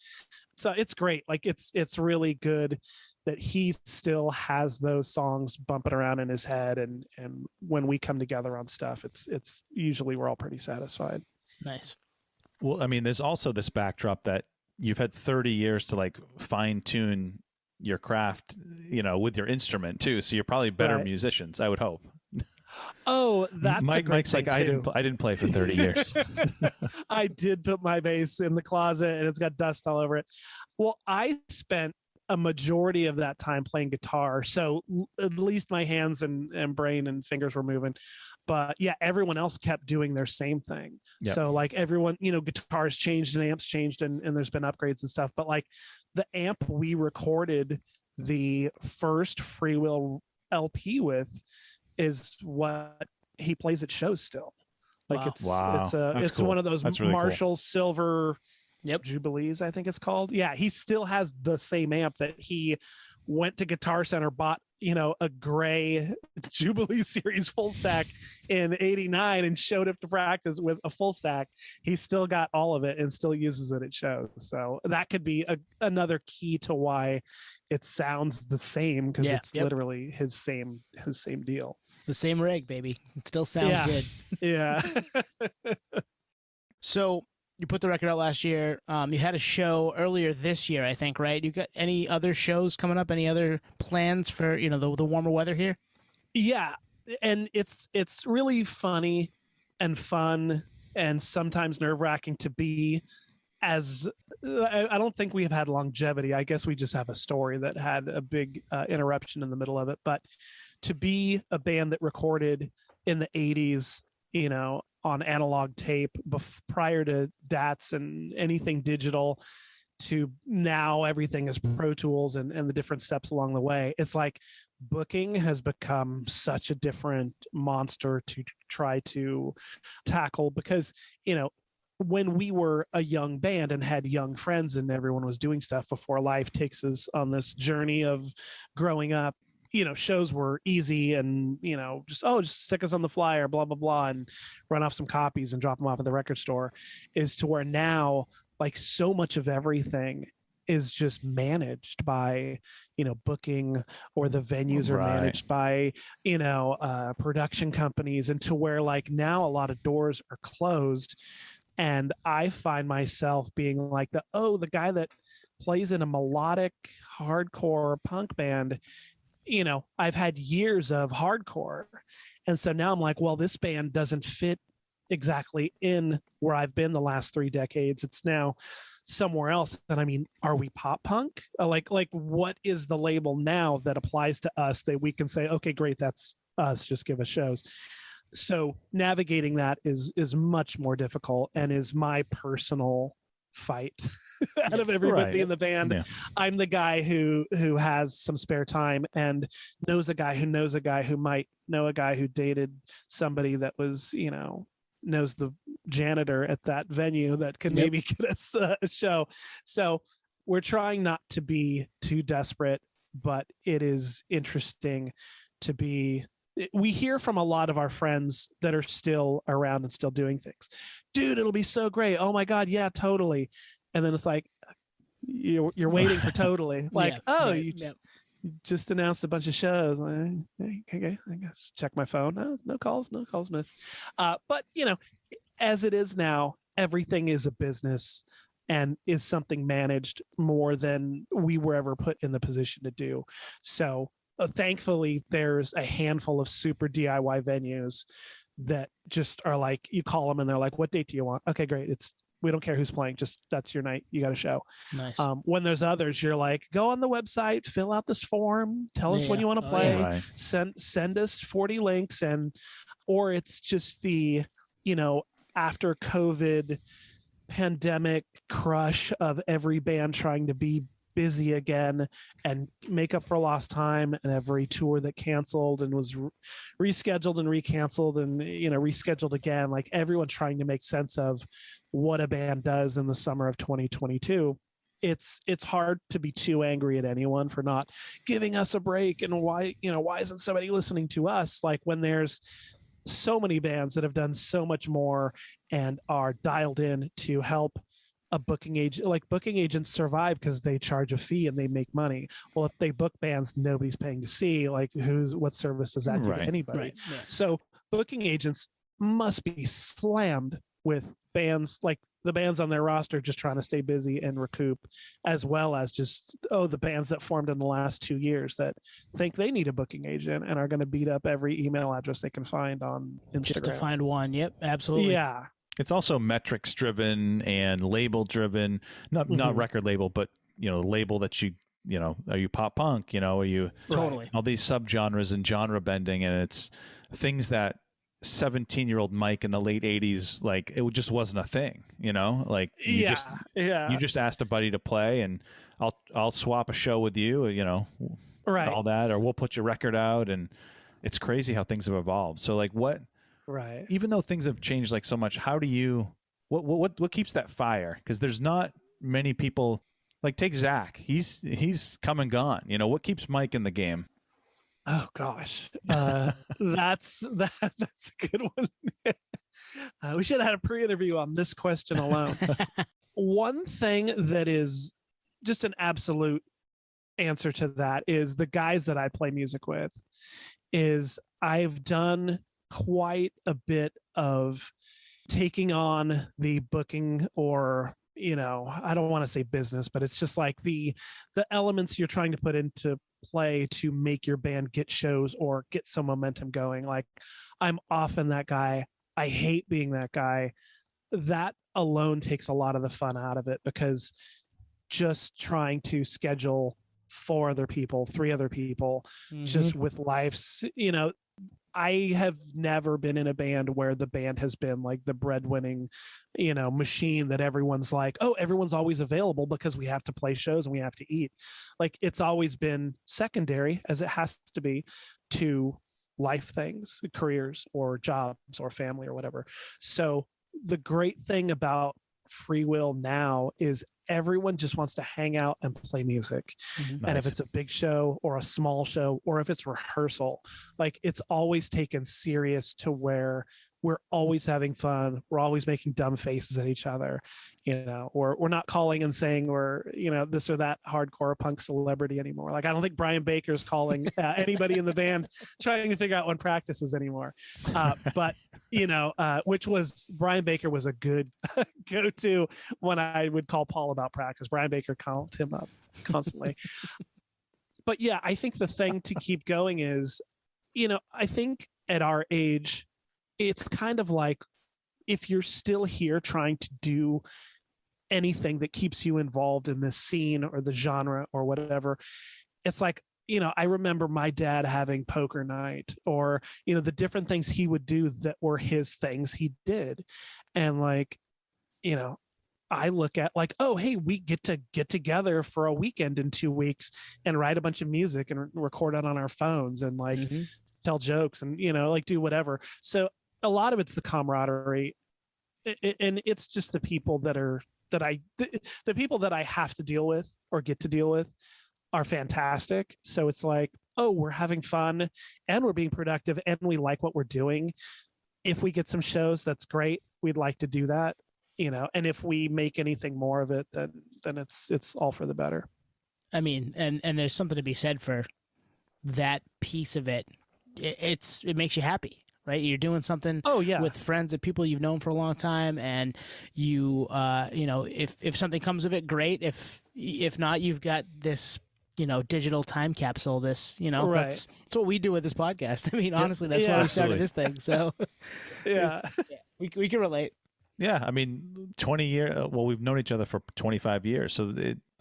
So it's great. Like it's really good that he still has those songs bumping around in his head. And when we come together on stuff, it's usually we're all pretty satisfied. Nice. Well, I mean, there's also this backdrop that you've had 30 years to like fine tune your craft, with your instrument too. So you're probably better musicians, I would hope. Oh, that's Mike's like, I didn't play for 30 years. I did put my bass in the closet and it's got dust all over it. Well, I spent a majority of that time playing guitar, so at least my hands and brain and fingers were moving. But yeah, everyone else kept doing their same thing. Yep. So like everyone, guitars changed and amps changed and there's been upgrades and stuff. But like the amp we recorded the first Freewill LP with is what he plays at shows still. Like it's cool. one of those really Marshall Silver Yep. Jubilees, I think it's called. Yeah, he still has the same amp that he went to Guitar Center, bought, a gray Jubilee series full stack in '89 and showed up to practice with a full stack. He's still got all of it and still uses it at shows. So that could be another key to why it sounds the same, because it's literally his same deal. The same rig, baby. It still sounds good. Yeah. So you put the record out last year. You had a show earlier this year, I think, right? You got any other shows coming up? Any other plans for, the warmer weather here? Yeah. And it's really funny and fun and sometimes nerve-wracking to be I don't think we have had longevity. I guess we just have a story that had a big interruption in the middle of it. But to be a band that recorded in the 80s, on analog tape prior to DATs and anything digital, to now everything is Pro Tools and the different steps along the way. It's like booking has become such a different monster to try to tackle, because, when we were a young band and had young friends and everyone was doing stuff before life takes us on this journey of growing up, shows were easy and, just stick us on the flyer, blah, blah, blah, and run off some copies and drop them off at the record store, is to where now, like, so much of everything is just managed by, booking, or the venues are managed by, production companies, and to where like now a lot of doors are closed. And I find myself being like the guy that plays in a melodic hardcore punk band. I've had years of hardcore. And so now I'm like, well, this band doesn't fit exactly in where I've been the last 3 decades. It's now somewhere else. And I mean, are we pop punk? Like what is the label now that applies to us that we can say, okay, great, that's us, just give us shows. So navigating that is much more difficult, and is my personal fight out of everybody in the band. Yeah. I'm the guy who has some spare time and knows a guy who might know a guy who dated somebody that was, knows the janitor at that venue that can maybe get us a show. So we're trying not to be too desperate, but it is interesting to be. We hear from a lot of our friends that are still around and still doing things. Dude, it'll be so great. Oh my God. Yeah, totally. And then it's like, you're waiting for totally. Like, you just announced a bunch of shows. Okay, I guess check my phone. No calls missed. But as it is now, everything is a business and is something managed more than we were ever put in the position to do. So thankfully, there's a handful of super DIY venues that just are like, you call them and they're like, what date do you want? Okay, great. We don't care who's playing. Just that's your night. You got a show. Nice. When there's others, you're like, go on the website, fill out this form, tell us when you want to play, send us 40 links, or it's just the, after COVID pandemic crush of every band trying to be busy again and make up for lost time, and every tour that canceled and was rescheduled and recanceled and rescheduled again, like everyone trying to make sense of what a band does in the summer of 2022. It's hard to be too angry at anyone for not giving us a break, and why isn't somebody listening to us, like when there's so many bands that have done so much more and are dialed in to help a booking agent. Like booking agents survive because they charge a fee and they make money. Well, if they book bands nobody's paying to see, like what service does that do to anybody? Right. Yeah. So booking agents must be slammed with bands, like the bands on their roster just trying to stay busy and recoup, as well as just the bands that formed in the last 2 years that think they need a booking agent and are going to beat up every email address they can find on Instagram just to find one. Yep, absolutely. Yeah. It's also metrics driven and label driven, not record label, but label that are you pop punk, are you totally all these subgenres and genre bending, and it's things that 17-year-old Mike in the late 80s, like it just wasn't a thing, like you just asked a buddy to play and I'll swap a show with you, right, all that, or we'll put your record out. And it's crazy how things have evolved. So like right, even though things have changed like so much, how do you what keeps that fire? Because there's not many people, like take Zach, he's come and gone. What keeps Mike in the game? Oh gosh, that's a good one. We should have had a pre-interview on this question alone. One thing that is just an absolute answer to that is the guys that I play music with. Is I've done quite a bit of taking on the booking, or I don't want to say business, but it's just like the elements you're trying to put into play to make your band get shows or get some momentum going. Like I'm often that guy. I hate being that guy. That alone takes a lot of the fun out of it, because just trying to schedule 4 other people, 3 other people, just with lives, I have never been in a band where the band has been like the breadwinning, machine that everyone's like, oh, everyone's always available because we have to play shows and we have to eat. Like it's always been secondary, as it has to be, to life things, careers or jobs or family or whatever. So the great thing about Freewill now is everyone just wants to hang out and play music. And if it's a big show or a small show, or if it's rehearsal, like it's always taken serious to where we're always having fun. We're always making dumb faces at each other, or we're not calling and saying we're, this or that hardcore punk celebrity anymore. Like, I don't think Brian Baker's calling anybody in the band trying to figure out when practice is anymore. But, which was, Brian Baker was a good go-to when I would call Paul about practice. Brian Baker called him up constantly. But yeah, I think the thing to keep going is, I think at our age, it's kind of like, if you're still here trying to do anything that keeps you involved in this scene or the genre or whatever, it's like, I remember my dad having poker night, or, the different things he would do that were his things he did. And like, I look at like, oh, hey, we get to get together for a weekend in 2 weeks and write a bunch of music and record it on our phones and like tell jokes and, like do whatever. So a lot of it's the camaraderie, and it's just the people the people that I have to deal with or get to deal with are fantastic. So it's like, oh, we're having fun and we're being productive and we like what we're doing. If we get some shows, that's great. We'd like to do that, and if we make anything more of it, then it's all for the better. I mean, and there's something to be said for that piece of it. It makes you happy. Right, you're doing something with friends and people you've known for a long time, and you if something comes of it, great. If not, you've got this digital time capsule. This that's what we do with this podcast. I mean, honestly, that's why we started this thing. So we can relate. Yeah, I mean, 20 years. Well, we've known each other for 25 years, so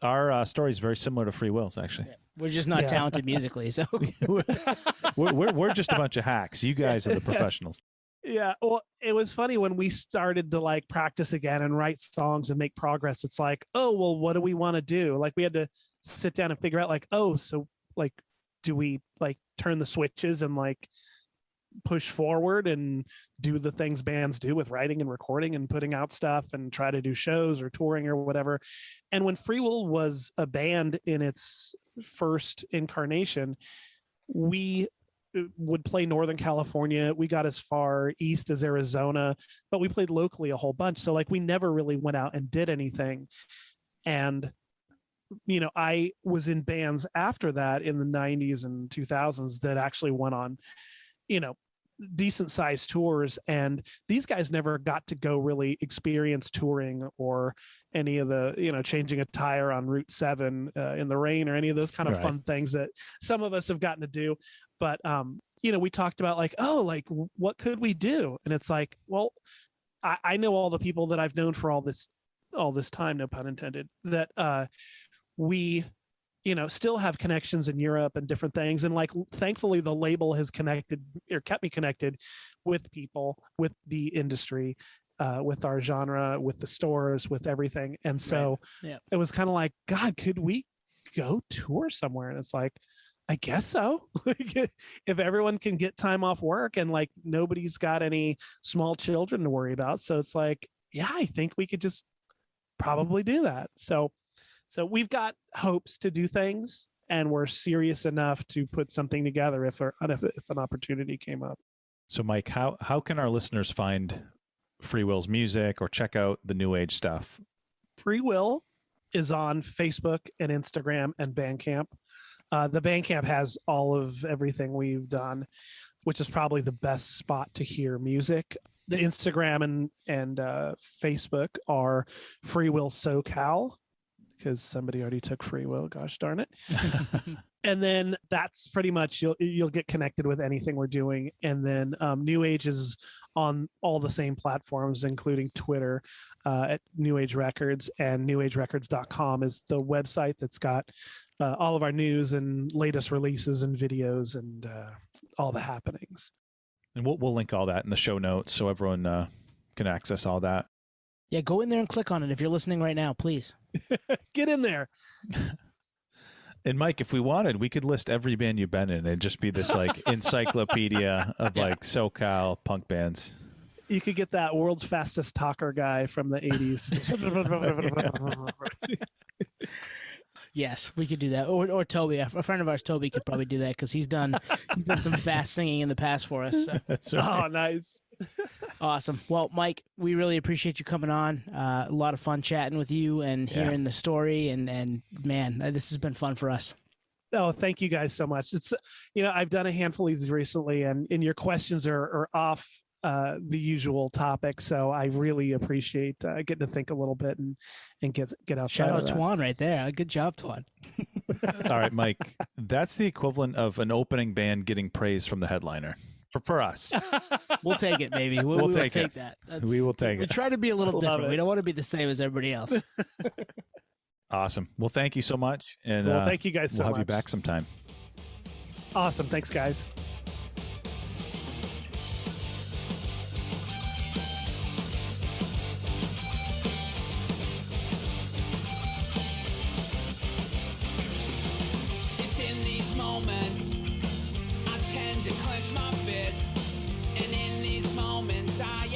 our story is very similar to Freewill's, actually. Yeah. We're just not talented musically, so we're just a bunch of hacks. You guys are the professionals. Yeah, well, it was funny when we started to like practice again and write songs and make progress. It's like, oh, well, what do we want to do? Like we had to sit down and figure out like, oh, so like, do we like turn the switches and like push forward and do the things bands do with writing and recording and putting out stuff and try to do shows or touring or whatever. And when Freewill was a band in its first incarnation, we would play Northern California. We got as far east as Arizona, but we played locally a whole bunch. So like we never really went out and did anything. And you know, I was in bands after that in the 90s and 2000s that actually went on, you know, decent sized tours, and these guys never got to go really experience touring or any of the, you know, changing a tire on Route 7 in the rain or any of those kind of fun things that some of us have gotten to do. But you know, we talked about like, oh, like what could we do? And it's like, well, I know all the people that I've known for all this time, no pun intended, that we, you know, still have connections in Europe and different things. And like, thankfully the label has connected or kept me connected with people, with the industry, with our genre, with the stores, with everything. And so it was kind of like, God, could we go tour somewhere? And it's like, I guess so. If everyone can get time off work and like nobody's got any small children to worry about. So it's like, yeah, I think we could just probably do that. So we've got hopes to do things, and we're serious enough to put something together if an opportunity came up. So, Mike, how can our listeners find Freewill's music or check out the New Age stuff? Freewill is on Facebook and Instagram and Bandcamp. The Bandcamp has all of everything we've done, which is probably the best spot to hear music. The Instagram and Facebook are Freewill SoCal, because somebody already took Freewill, gosh darn it. And then that's pretty much, you'll get connected with anything we're doing. And then New Age is on all the same platforms, including Twitter at New Age Records, and newagerecords.com is the website that's got all of our news and latest releases and videos and all the happenings. And we'll link all that in the show notes so everyone can access all that. Yeah, go in there and click on it if you're listening right now, please. Get in there. And Mike, if we wanted, we could list every band you've been in. It'd just be this like encyclopedia of like SoCal punk bands. You could get that world's fastest talker guy from the 80s. Yes, we could do that. Or Toby, a friend of ours, Toby, could probably do that because he's done some fast singing in the past for us. So. That's right. Oh, nice. Awesome. Well, Mike, we really appreciate you coming on. A lot of fun chatting with you and hearing the story. And man, this has been fun for us. Oh, thank you guys so much. It's, you know, I've done a handful of these recently, and your questions are off the usual topic. So I really appreciate getting to think a little bit and get outside. Shout out Twan right there. Good job, Twan. All right, Mike, that's the equivalent of an opening band getting praise from the headliner. For us. We'll take it, baby. We'll take that. We will take it. We try to be a little different. We don't want to be the same as everybody else. Awesome. Well, thank you so much. And well, thank you guys so much. We'll have you back sometime. Awesome. Thanks, guys. It's in these moments I tend to clench my fist, and in these moments I